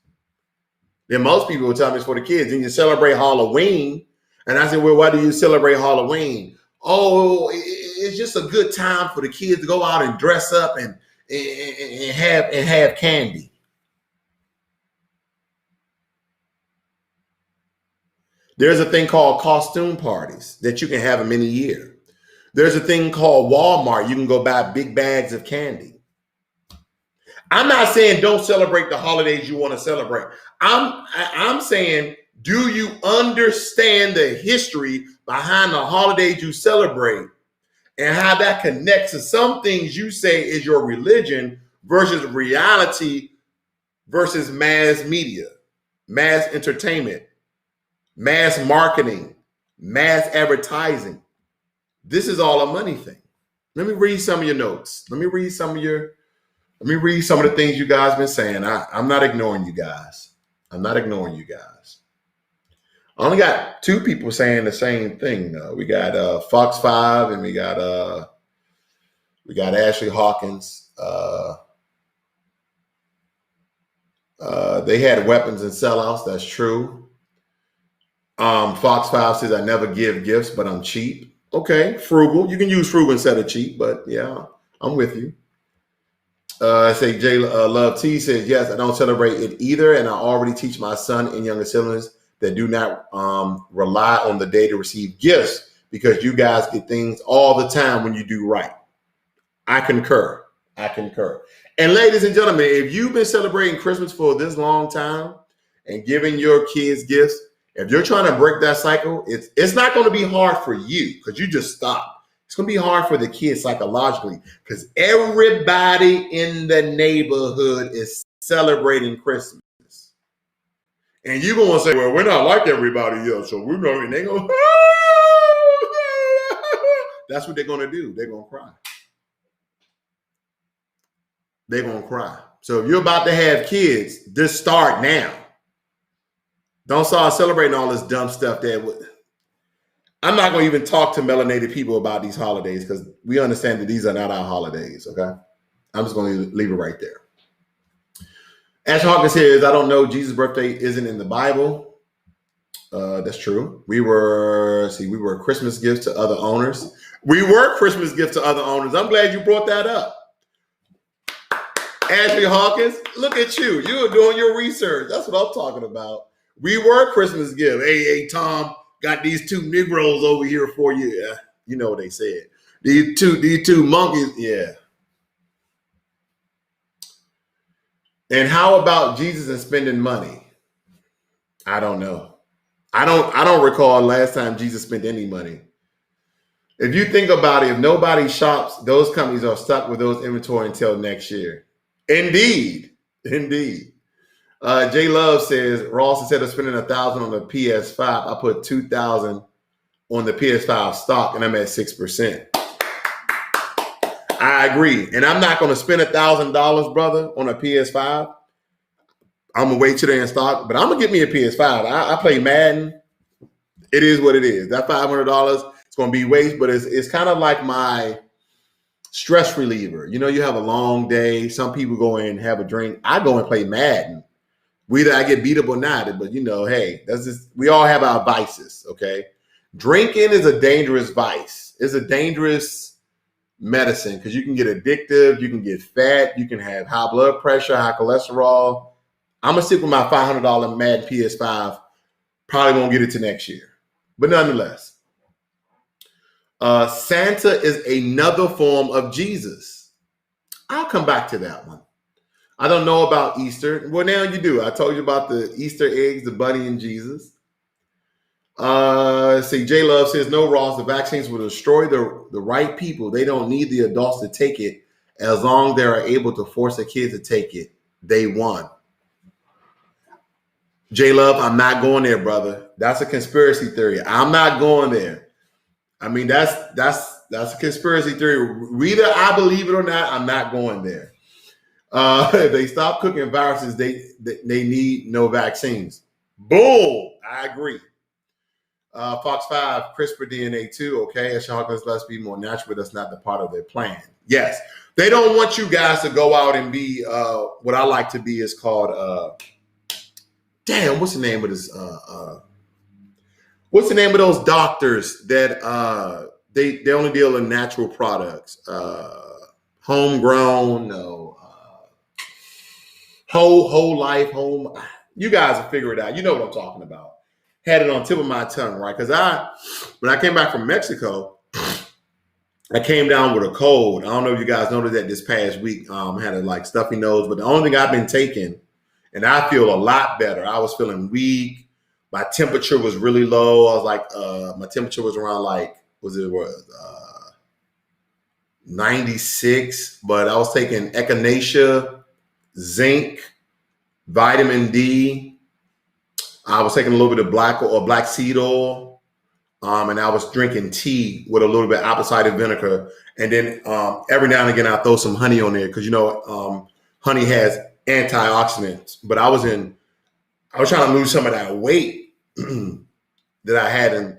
Then most people will tell me it's for the kids. And you celebrate Halloween. And I say, well, why do you celebrate Halloween? Oh, it's just a good time for the kids to go out and dress up and have candy. There's a thing called costume parties that you can have them in a year. There's a thing called Walmart. You can go buy big bags of candy. I'm not saying don't celebrate the holidays you want to celebrate. I'm saying, do you understand the history behind the holidays you celebrate and how that connects to some things you say is your religion versus reality versus mass media, mass entertainment, mass marketing, mass advertising? This is all a money thing. Let me read some of your notes. Let me read some of the things you guys been saying. I'm not ignoring you guys. I'm not ignoring you guys. I only got 2 people saying the same thing. We got Fox 5 and we got Ashley Hawkins. They had weapons and sellouts. That's true. Fox 5 says I never give gifts, but I'm cheap. Okay, frugal. You can use frugal instead of cheap, but yeah, I'm with you. I say J Love T says, yes, I don't celebrate it either. And I already teach my son and younger siblings that do not rely on the day to receive gifts because you guys get things all the time when you do right. I concur. And ladies and gentlemen, if you've been celebrating Christmas for this long time and giving your kids gifts, if you're trying to break that cycle, it's not going to be hard for you because you just stop. It's going to be hard for the kids psychologically because everybody in the neighborhood is celebrating Christmas. And you're going to say, well, we're not like everybody else, so we're going, and they're going, that's what they're going to do. They're going to cry. They're going to cry. So if you're about to have kids, just start now. Don't start celebrating all this dumb stuff I'm not going to even talk to melanated people about these holidays because we understand that these are not our holidays, okay? I'm just going to leave it right there. Ash Hawkins says, I don't know, Jesus' birthday isn't in the Bible. That's true. We were Christmas gifts to other owners. We were Christmas gifts to other owners. I'm glad you brought that up. Ashley Hawkins, look at you. You're doing your research. That's what I'm talking about. We were Christmas gift. Hey, Tom, got these 2 Negroes over here for you. Yeah, you know what they said. These two monkeys. Yeah. And how about Jesus and spending money? I don't know. I don't recall last time Jesus spent any money. If you think about it, if nobody shops, those companies are stuck with those inventory until next year. Indeed. J Love says, Ross, instead of spending $1,000 on the PS5, I put $2,000 on the PS5 stock and I'm at 6%. I agree. And I'm not going to spend $1,000, brother, on a PS5 I'm gonna wait till they're in stock, but I'm gonna get me a PS5. I play Madden. It is what it is. That $500, it's gonna be waste, but it's kind of like my stress reliever. You know, you have a long day. Some people go in and have a drink. I go and play Madden. Whether I get beat up or not, but you know, hey, that's just, we all have our vices, okay? Drinking is a dangerous vice. It's a dangerous medicine because you can get addictive, you can get fat, you can have high blood pressure, high cholesterol. I'm gonna stick with my $500 Madden PS5. Probably won't get it to next year, but nonetheless, Santa is another form of Jesus. I'll come back to that one. I don't know about Easter. Well, now you do. I told you about the Easter eggs, the bunny and Jesus. See, J Love says, no, Ross, the vaccines will destroy the right people. They don't need the adults to take it. As long as they are able to force the kids to take it, they won. J Love, I'm not going there, brother. That's a conspiracy theory. I'm not going there. I mean, that's a conspiracy theory. Whether I believe it or not, I'm not going there. If they stop cooking viruses, they need no vaccines. Boom. I agree. Fox 5, CRISPR DNA 2, okay, as chocolates, let's be more natural, but that's not the part of their plan. Yes, they don't want you guys to go out and be what I like to be is called, damn, what's the name of this? What's the name of those doctors that they only deal in natural products? Homegrown, no. Whole life, home. You guys will figure it out. You know what I'm talking about. Had it on tip of my tongue, right? Because when I came back from Mexico, I came down with a cold. I don't know if you guys noticed that this past week. I had a like stuffy nose, but the only thing I've been taking, and I feel a lot better. I was feeling weak. My temperature was really low. I was like, my temperature was around like, 96, but I was taking echinacea, zinc, vitamin D. I was taking a little bit of black seed oil, and I was drinking tea with a little bit of apple cider vinegar. And then every now and again, I throw some honey on there because you know honey has antioxidants. But I was trying to lose some of that weight that I had in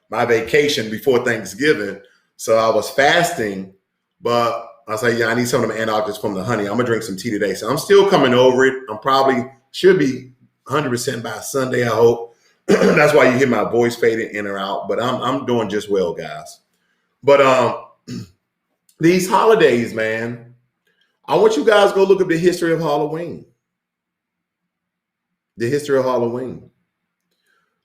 my vacation before Thanksgiving. So I was fasting, but I was like, yeah, I need some of them antioxidants from the honey. I'm gonna drink some tea today. So I'm still coming over it. I'm probably should be 100% by Sunday, I hope. That's why you hear my voice fading in or out, but I'm doing just well, guys. But these holidays, man, I want you guys to go look up the history of Halloween. The history of Halloween.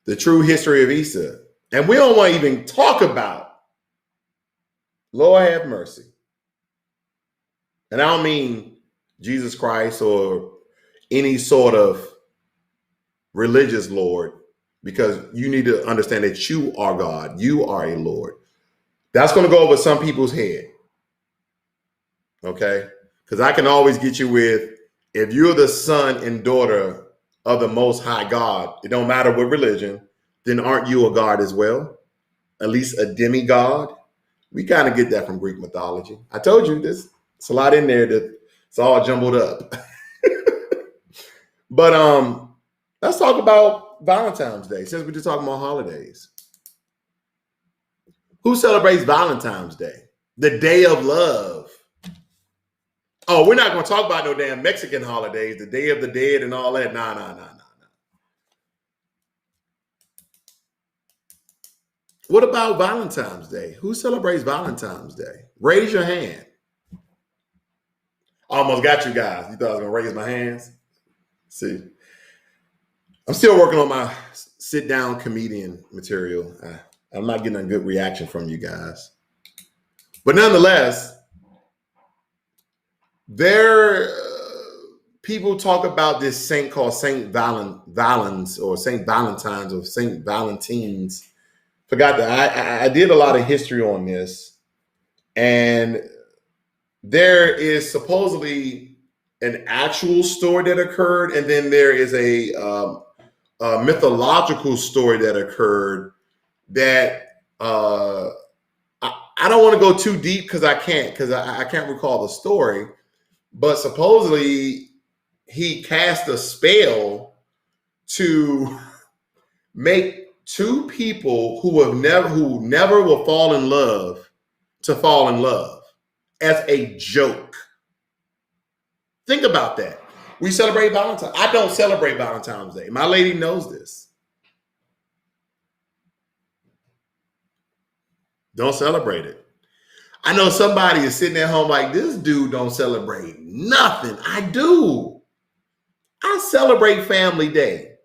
The true history of Easter. And we don't want to even talk about, Lord have mercy. And I don't mean Jesus Christ or any sort of religious Lord, because you need to understand that you are God. You are a Lord. That's going to go over some people's head. Okay? Because I can always get you with, if you're the son and daughter of the Most High God, it don't matter what religion, then aren't you a God as well? At least a demigod? We kind of get that from Greek mythology. I told you this. It's a lot in there that it's all jumbled up. But let's talk about Valentine's Day, since we're just talking about holidays. Who celebrates Valentine's Day? The Day of Love. Oh, we're not going to talk about no damn Mexican holidays, the Day of the Dead and all that. Nah. What about Valentine's Day? Who celebrates Valentine's Day? Raise your hand. Almost got you guys. You thought I was going to raise my hands? See, I'm still working on my sit-down comedian material. I'm not getting a good reaction from you guys. But nonetheless, people talk about this saint called Saint Valens or Saint Valentine's or Saint Valentines. Forgot that I did a lot of history on this, and there is supposedly an actual story that occurred, and then there is a mythological story that occurred that I don't want to go too deep because I can't recall the story, but supposedly he cast a spell to make two people who never will fall in love to fall in love as a joke. Think about that. We celebrate Valentine's. I don't celebrate Valentine's Day. My lady knows this. Don't celebrate it. I know somebody is sitting at home like, this dude don't celebrate nothing. I do. I celebrate Family Day.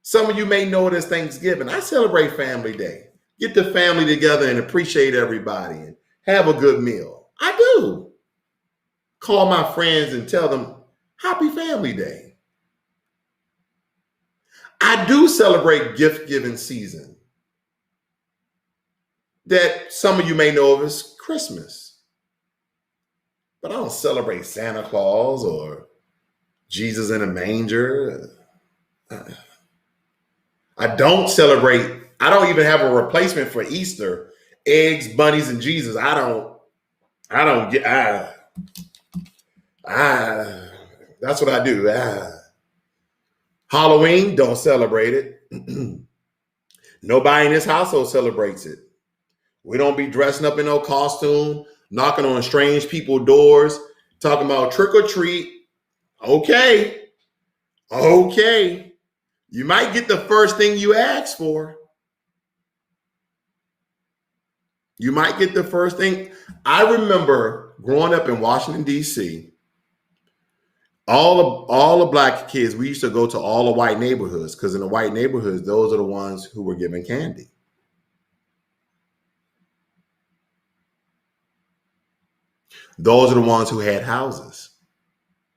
Some of you may know it as Thanksgiving. I celebrate Family Day. Get the family together and appreciate everybody and have a good meal. I do. Call my friends and tell them, Happy Family Day. I do celebrate gift-giving season that some of you may know of as Christmas. But I don't celebrate Santa Claus or Jesus in a manger. I don't even have a replacement for Easter. Eggs, bunnies, and Jesus. That's what I do. Halloween, don't celebrate it. Nobody in this household celebrates it. We don't be dressing up in no costume, knocking on strange people's doors, talking about trick or treat. Okay. You might get the first thing you ask for. You might get the first thing. I remember growing up in Washington, D.C., all the black kids, we used to go to all the white neighborhoods because in the white neighborhoods, those are the ones who were given candy. Those are the ones who had houses,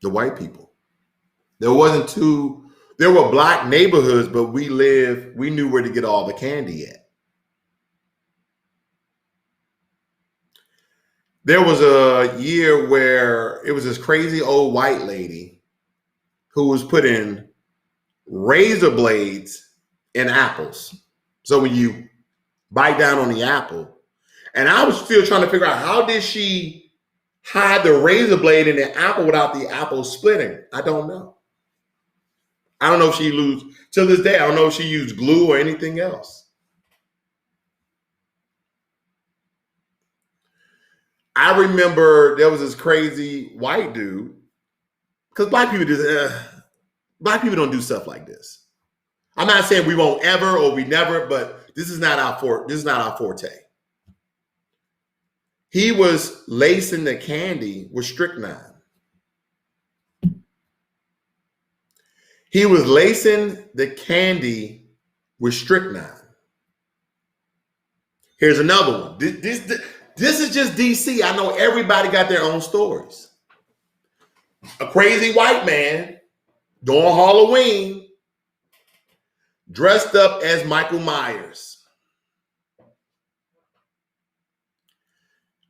the white people. There were black neighborhoods, but we knew where to get all the candy at. There was a year where it was this crazy old white lady who was putting razor blades in apples. So when you bite down on the apple, and I was still trying to figure out how did she hide the razor blade in the apple without the apple splitting? I don't know. I don't know if till this day, I don't know if she used glue or anything else. I remember there was this crazy white dude, because black people don't do stuff like this. I'm not saying we won't ever or we never, but this is not our forte. He was lacing the candy with strychnine. He was lacing the candy with strychnine. Here's another one. This is just DC. I know everybody got their own stories. A crazy white man during Halloween dressed up as Michael Myers,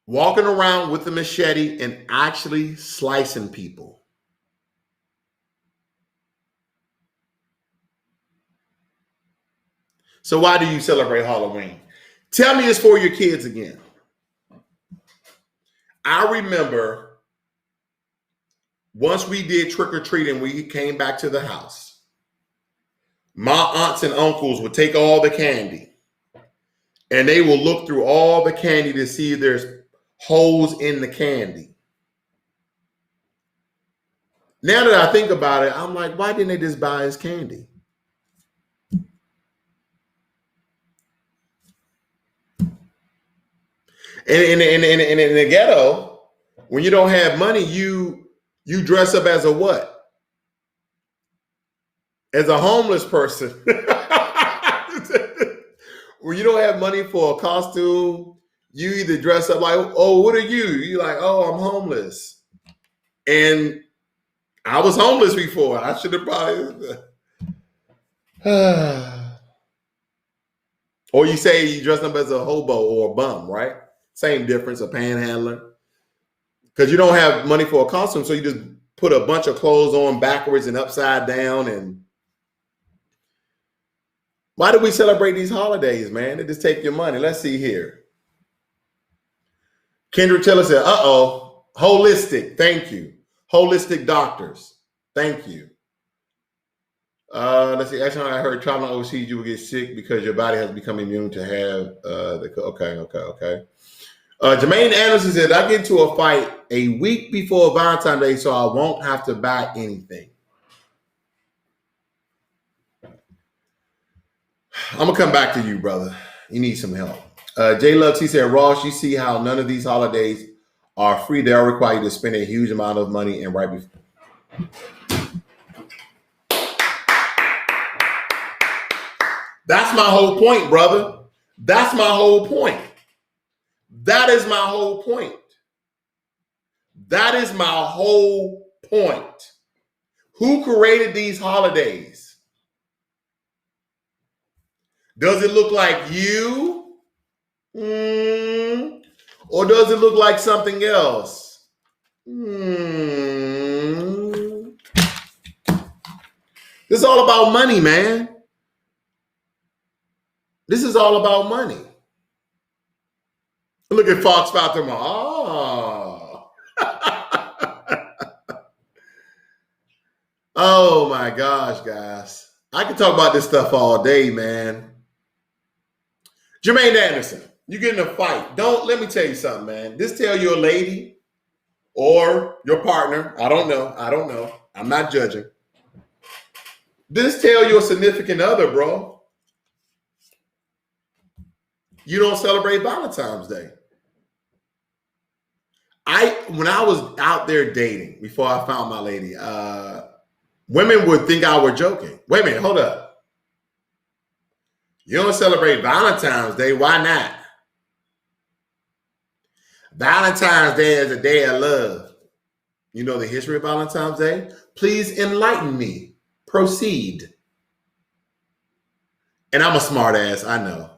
walking around with a machete and actually slicing people. So why do you celebrate Halloween? Tell me this for your kids again. I remember once we did trick or treating, we came back to the house. My aunts and uncles would take all the candy and they will look through all the candy to see if there's holes in the candy. Now that I think about it, I'm like, why didn't they just buy us candy? In the ghetto, when you don't have money, you dress up as a what? As a homeless person. When you don't have money for a costume, you either dress up like, oh, what are you? You're like, oh, I'm homeless. And I was homeless before. I should have probably. Or you say you dress up as a hobo or a bum, right? Same difference, a panhandler. Because you don't have money for a costume, so you just put a bunch of clothes on backwards and upside down. And why do we celebrate these holidays, man? They just take your money. Let's see here. Kendrick Taylor said, holistic. Thank you. Holistic doctors. Thank you. Let's see. Actually, I heard traveling overseas, you will get sick because your body has become immune to have okay. Jermaine Anderson said, I get into a fight a week before Valentine's Day, so I won't have to buy anything. I'm going to come back to you, brother. You need some help. J Love T said, Ross, you see how none of these holidays are free. They are required you to spend a huge amount of money and right before. That's my whole point, brother. That's my whole point. That is my whole point. That is my whole point. Who created these holidays? Does it look like you? Or does it look like something else? This is all about money, man. This is all about money. Look at Fox Fatima. Oh. Oh my gosh, guys. I can talk about this stuff all day, man. Jermaine Anderson, you get in a fight. Let me tell you something, man. Just tell your lady or your partner. I don't know. I'm not judging. Just tell your significant other, bro. You don't celebrate Valentine's Day. When I was out there dating before I found my lady, women would think I were joking. Wait a minute, hold up. You don't celebrate Valentine's Day, why not? Valentine's Day is a day of love. You know the history of Valentine's Day? Please enlighten me. Proceed. And I'm a smart ass, I know.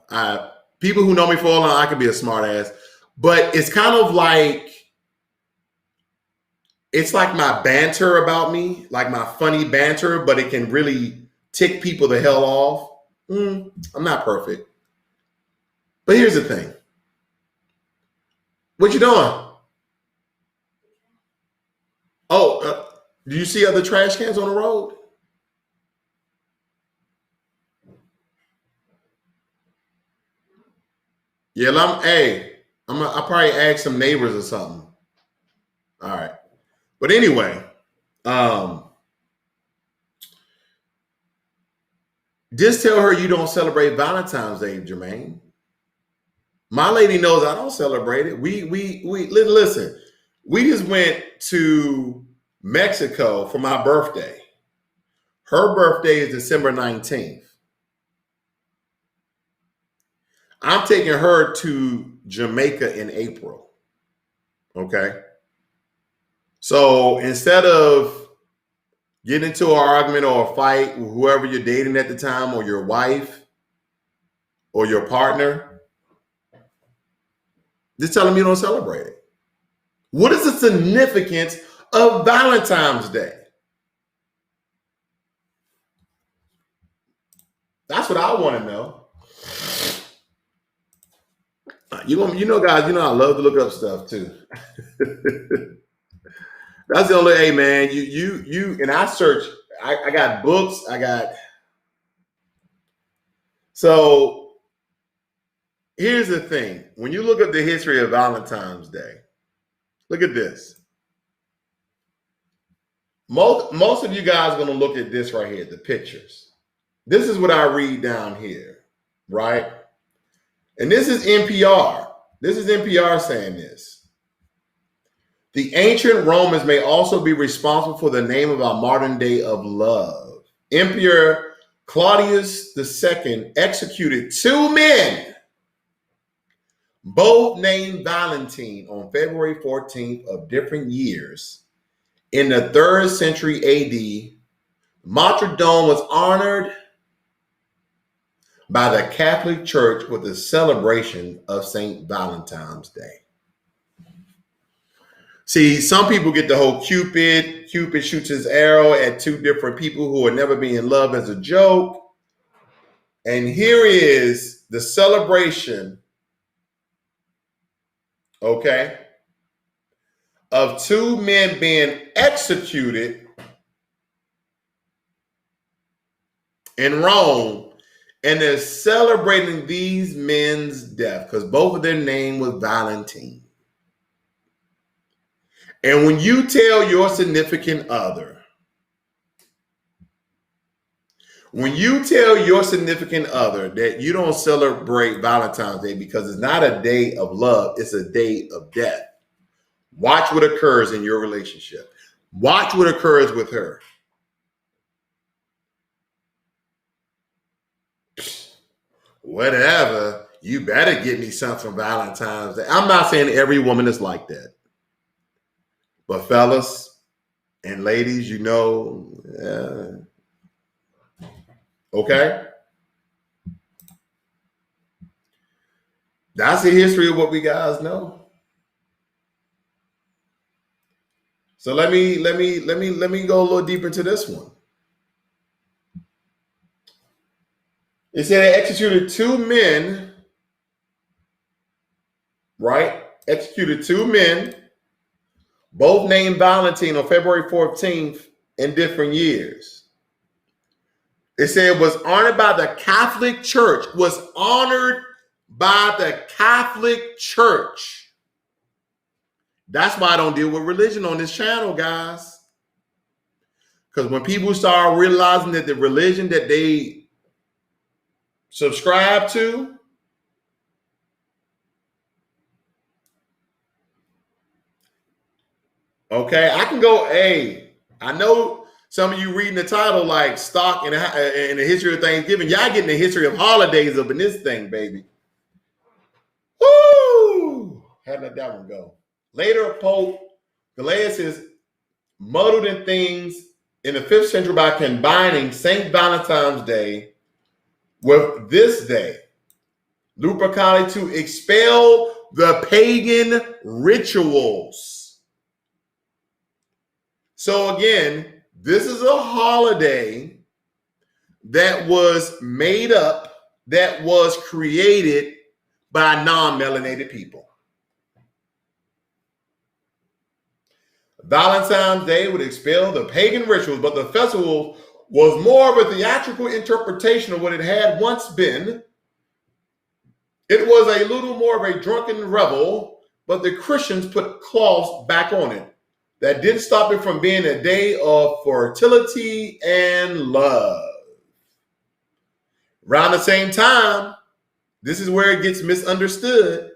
People who know me for a long time, I can be a smart ass. But it's kind of like, it's like my banter about me, like my funny banter, but it can really tick people the hell off. I'm not perfect. But here's the thing. What you doing? Oh, do you see other trash cans on the road? Yeah, I'll probably ask some neighbors or something. All right. But anyway, just tell her you don't celebrate Valentine's Day, Jermaine. My lady knows I don't celebrate it. We listen. We just went to Mexico for my birthday. Her birthday is December 19th. I'm taking her to Jamaica in April. Okay. So instead of getting into an argument or a fight with whoever you're dating at the time, or your wife or your partner, just tell them you don't celebrate it. What is the significance of Valentine's Day? That's what I want to know. You know, guys, I love to look up stuff too. That's the only, hey man, you and I search, I got books, so here's the thing. When you look up the history of Valentine's Day, look at this. Most of you guys are going to look at this right here, the pictures. This is what I read down here, right? And this is NPR. This is NPR saying this. The ancient Romans may also be responsible for the name of our modern day of love. Emperor Claudius II executed 2 men, both named Valentine, on February 14th of different years. In the 3rd century AD, Martyrdom was honored by the Catholic Church with the celebration of St. Valentine's Day. See, some people get the whole Cupid shoots his arrow at 2 different people who will never be in love as a joke. And here is the celebration, okay, of two men being executed in Rome, and they're celebrating these men's death because both of their name was Valentine. And when you tell your significant other, that you don't celebrate Valentine's Day because it's not a day of love, it's a day of death, watch what occurs in your relationship. Watch what occurs with her. Whatever, you better get me something for Valentine's Day. I'm not saying every woman is like that. But fellas and ladies, okay? That's the history of what we guys know. So let me go a little deeper into this one. It said they executed two men, right? Executed two men, both named Valentine on February 14th in different years. It said it was honored by the Catholic Church, That's why I don't deal with religion on this channel, guys. Because when people start realizing that the religion that they subscribe to okay, I can go, I know some of you reading the title like stock and the history of Thanksgiving. Y'all getting the history of holidays up in this thing, baby. Woo! How did that one go? Later, Pope Gelasius is muddled in things in the 5th century by combining St. Valentine's Day with this day, Lupercali, to expel the pagan rituals. So again, this is a holiday that was made up, that was created by non-melanated people. Valentine's Day would expel the pagan rituals, but the festival was more of a theatrical interpretation of what it had once been. It was a little more of a drunken revel, but the Christians put cloths back on it. That didn't stop it from being a day of fertility and love. Around the same time, this is where it gets misunderstood.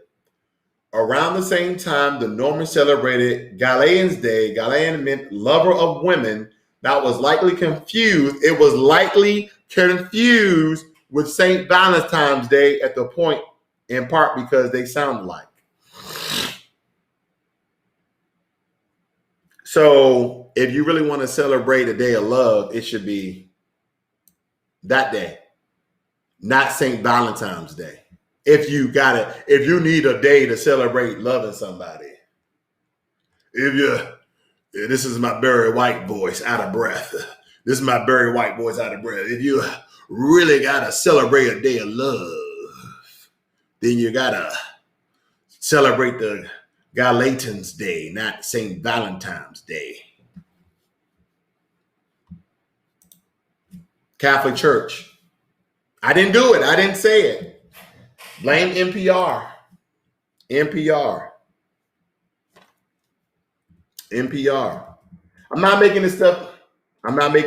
Around the same time, the Normans celebrated Galilean's Day. Galilean meant lover of women. That was likely confused. It was likely confused with St. Valentine's Day at the point, in part because they sound alike. So if you really want to celebrate a day of love, it should be that day, not St. Valentine's Day. If you need a day to celebrate loving somebody. This is my Barry White voice out of breath. This is my Barry White voice out of breath. If you really got to celebrate a day of love, then you got to celebrate the Galatians Day, not St. Valentine's Day. Catholic Church. I didn't do it. I didn't say it. Blame NPR. NPR. I'm not making this stuff. I'm going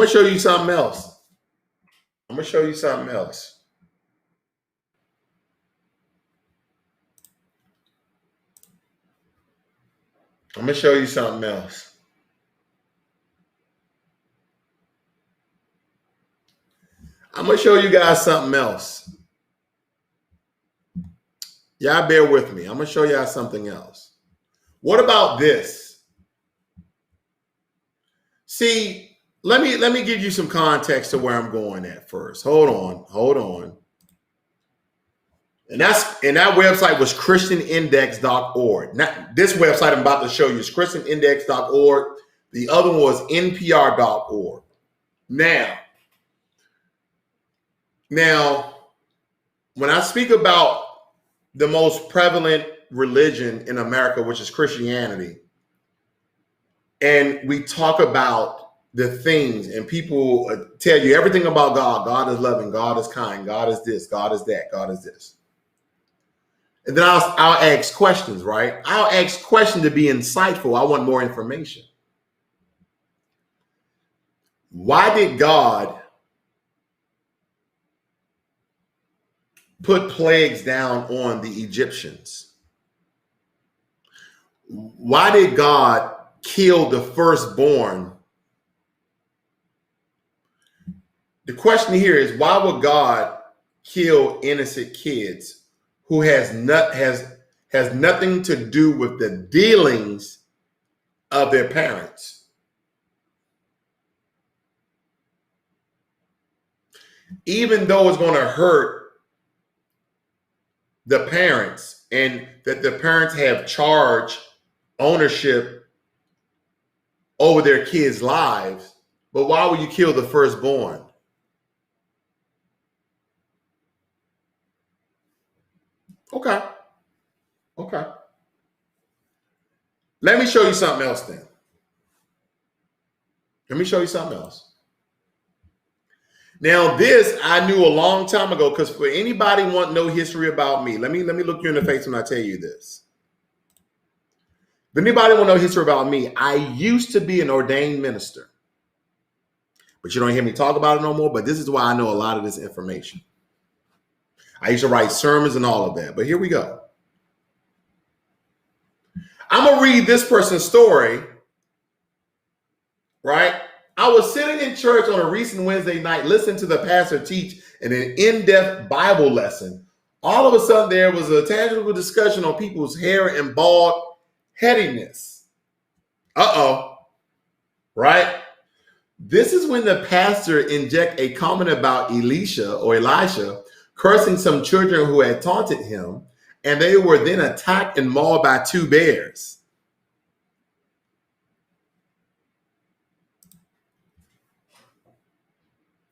to show you something else. I'm going to show you something else. I'm going to show you something else. I'm going to show you guys something else. Y'all bear with me. I'm going to show y'all something else. What about this? See, let me give you some context to where I'm going at first. Hold on. And that website was christianindex.org. Now, this website I'm about to show you is christianindex.org. The other one was npr.org. Now, when I speak about the most prevalent religion in America, which is Christianity, and we talk about the things, and people tell you everything about God. God is loving, God is kind, God is this, God is that, God is this. And then I'll ask questions, right? I'll ask questions to be insightful. I want more information. Why did God put plagues down on the Egyptians? Why did God kill the firstborn? The question here is, why would God kill innocent kids who has nothing to do with the dealings of their parents? Even though it's going to hurt the parents, and that the parents have charge ownership over their kids' lives, but why would you kill the firstborn? Okay. Let me show you something else then. Now, this I knew a long time ago, because for anybody want to know history about me, let me look you in the face when I tell you this. If anybody want to know history about me, I used to be an ordained minister. But you don't hear me talk about it no more, but this is why I know a lot of this information. I used to write sermons and all of that, but here we go. I'm going to read this person's story, right? I was sitting in church on a recent Wednesday night, listening to the pastor teach an in-depth Bible lesson. All of a sudden, there was a tangible discussion on people's hair and bald headiness. Right? This is when the pastor inject a comment about Elisha cursing some children who had taunted him, and they were then attacked and mauled by 2 bears.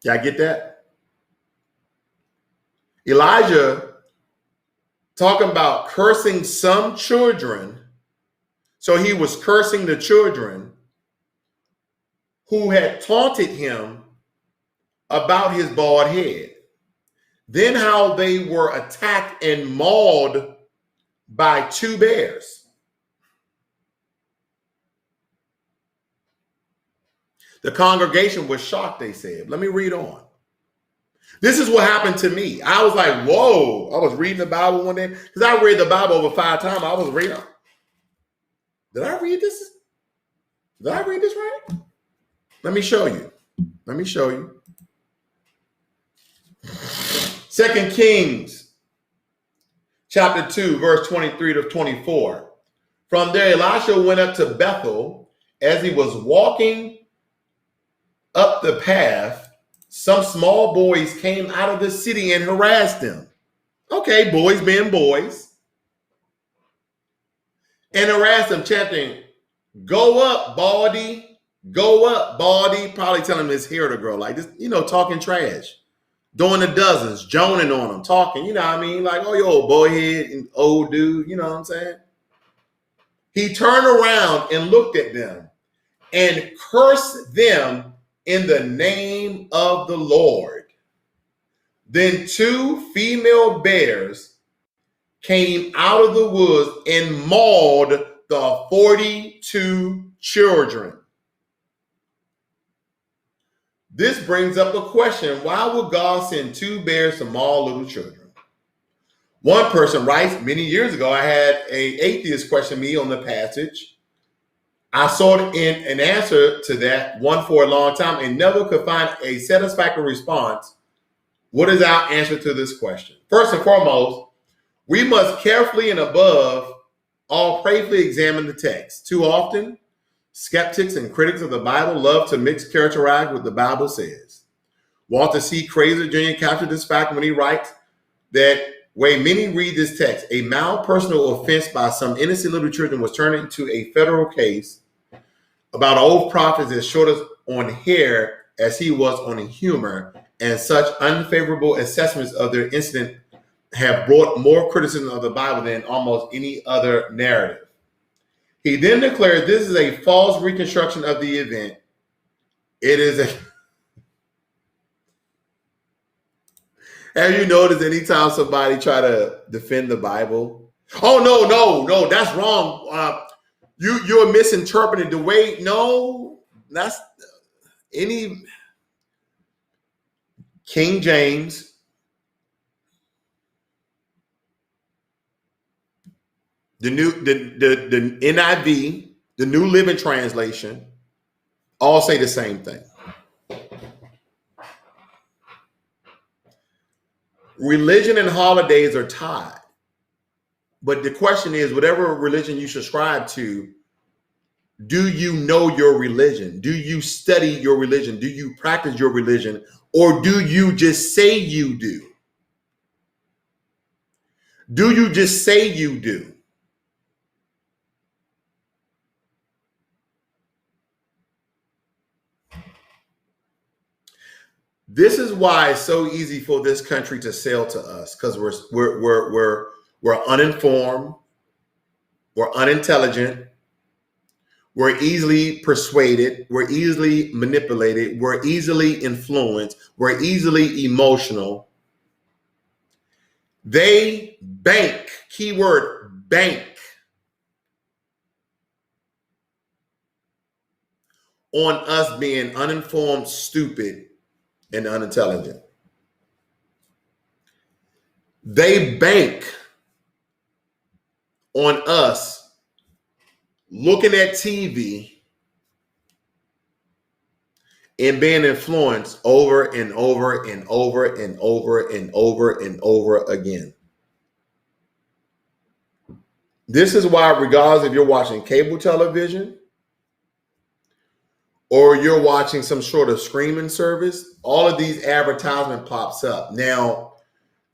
Y'all get that? Elijah talking about cursing some children. So he was cursing the children who had taunted him about his bald head. Then how they were attacked and mauled by 2 bears. The congregation was shocked, they said. Let me read on. This is what happened to me. I was like, whoa. I was reading the Bible one day, because I read the Bible over 5 times. I was reading. Did I read this? Did I read this right? Let me show you. 2 Kings chapter 2, verse 23 to 24. From there, Elisha went up to Bethel. As he was walking up the path, some small boys came out of the city and harassed him. Okay, boys being boys. And harassed him, chanting, "Go up, Baldy. Go up, Baldy." Probably telling him his hair to grow. Like this, talking trash. Doing the dozens, joning on him, talking, you know what I mean? Like, oh, you old boy head and old dude, you know what I'm saying? He turned around and looked at them and cursed them in the name of the Lord. Then 2 female bears came out of the woods and mauled the 42 children. This brings up a question. Why would God send 2 bears to maul little children? One person writes, many years ago, I had an atheist question me on the passage. I sought in an answer to that one for a long time and never could find a satisfactory response. What is our answer to this question? First and foremost, we must carefully and above all prayerfully examine the text. Too often, skeptics and critics of the Bible love to mischaracterize what the Bible says. Walter C. Crazer Jr. captured this fact when he writes that way many read this text, a mild personal offense by some innocent little children was turned into a federal case about old prophets as short as on hair as he was on humor, and such unfavorable assessments of their incident have brought more criticism of the Bible than almost any other narrative. He then declared this is a false reconstruction of the event. It is a... Have you noticed anytime somebody try to defend the Bible? Oh, no, that's wrong. You're misinterpreting the way. No, that's any King James, the NIV, the New Living Translation, all say the same thing. Religion and holidays are tied. But the question is, whatever religion you subscribe to, do you know your religion? Do you study your religion? Do you practice your religion? Or do you just say you do? Do you just say you do? This is why it's so easy for this country to sell to us, because we're uninformed, we're unintelligent, we're easily persuaded, we're easily manipulated, we're easily influenced, we're easily emotional. They bank, keyword bank, on us being uninformed, stupid, and unintelligent. They bank on us looking at TV and being influenced over and over and over and over and over and over again. This is why, regardless if you're watching cable television or you're watching some sort of streaming service, all of these advertisement pops up. Now,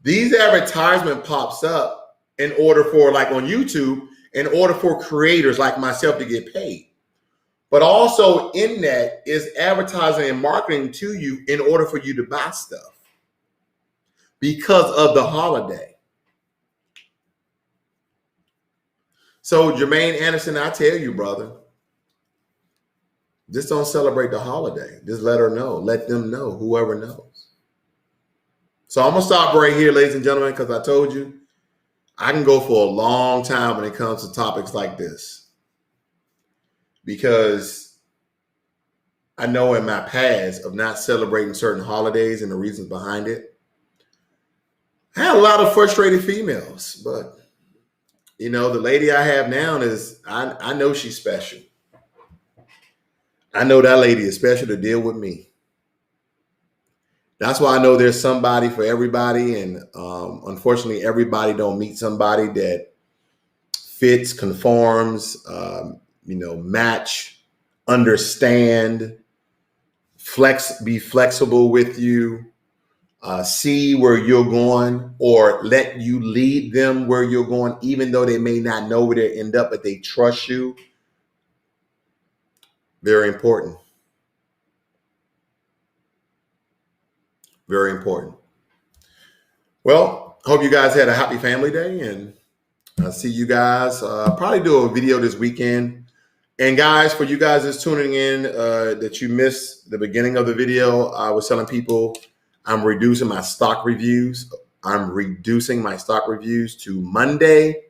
these advertisement pops up in order for, like on YouTube, in order for creators like myself to get paid. But also in that is advertising and marketing to you in order for you to buy stuff because of the holiday. So Jermaine Anderson, I tell you, brother, just don't celebrate the holiday. Just let her know. Let them know, whoever knows. So I'm going to stop right here, ladies and gentlemen, because I told you I can go for a long time when it comes to topics like this. Because I know in my past of not celebrating certain holidays and the reasons behind it, I had a lot of frustrated females. But, you know, the lady I have now is, I know she's special. I know that lady is special to deal with me. That's why I know there's somebody for everybody. And unfortunately, everybody don't meet somebody that fits, conforms, match, understand, be flexible with you, see where you're going, or let you lead them where you're going, even though they may not know where they end up, but they trust you. Very important. Very important. Well, hope you guys had a happy family day, and I'll see you guys. Probably do a video this weekend. And guys, for you guys that's tuning in, that you missed the beginning of the video, I was telling people I'm reducing my stock reviews. I'm reducing my stock reviews to Monday,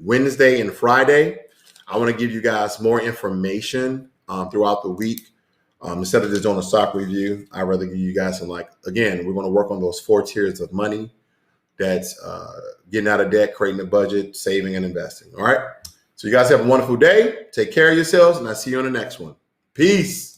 Wednesday, and Friday. I want to give you guys more information throughout the week. Instead of just doing a stock review, I'd rather give you guys some, again, we're going to work on those 4 tiers of money. That's getting out of debt, creating a budget, saving, and investing. All right. So you guys have a wonderful day. Take care of yourselves, and I'll see you on the next one. Peace.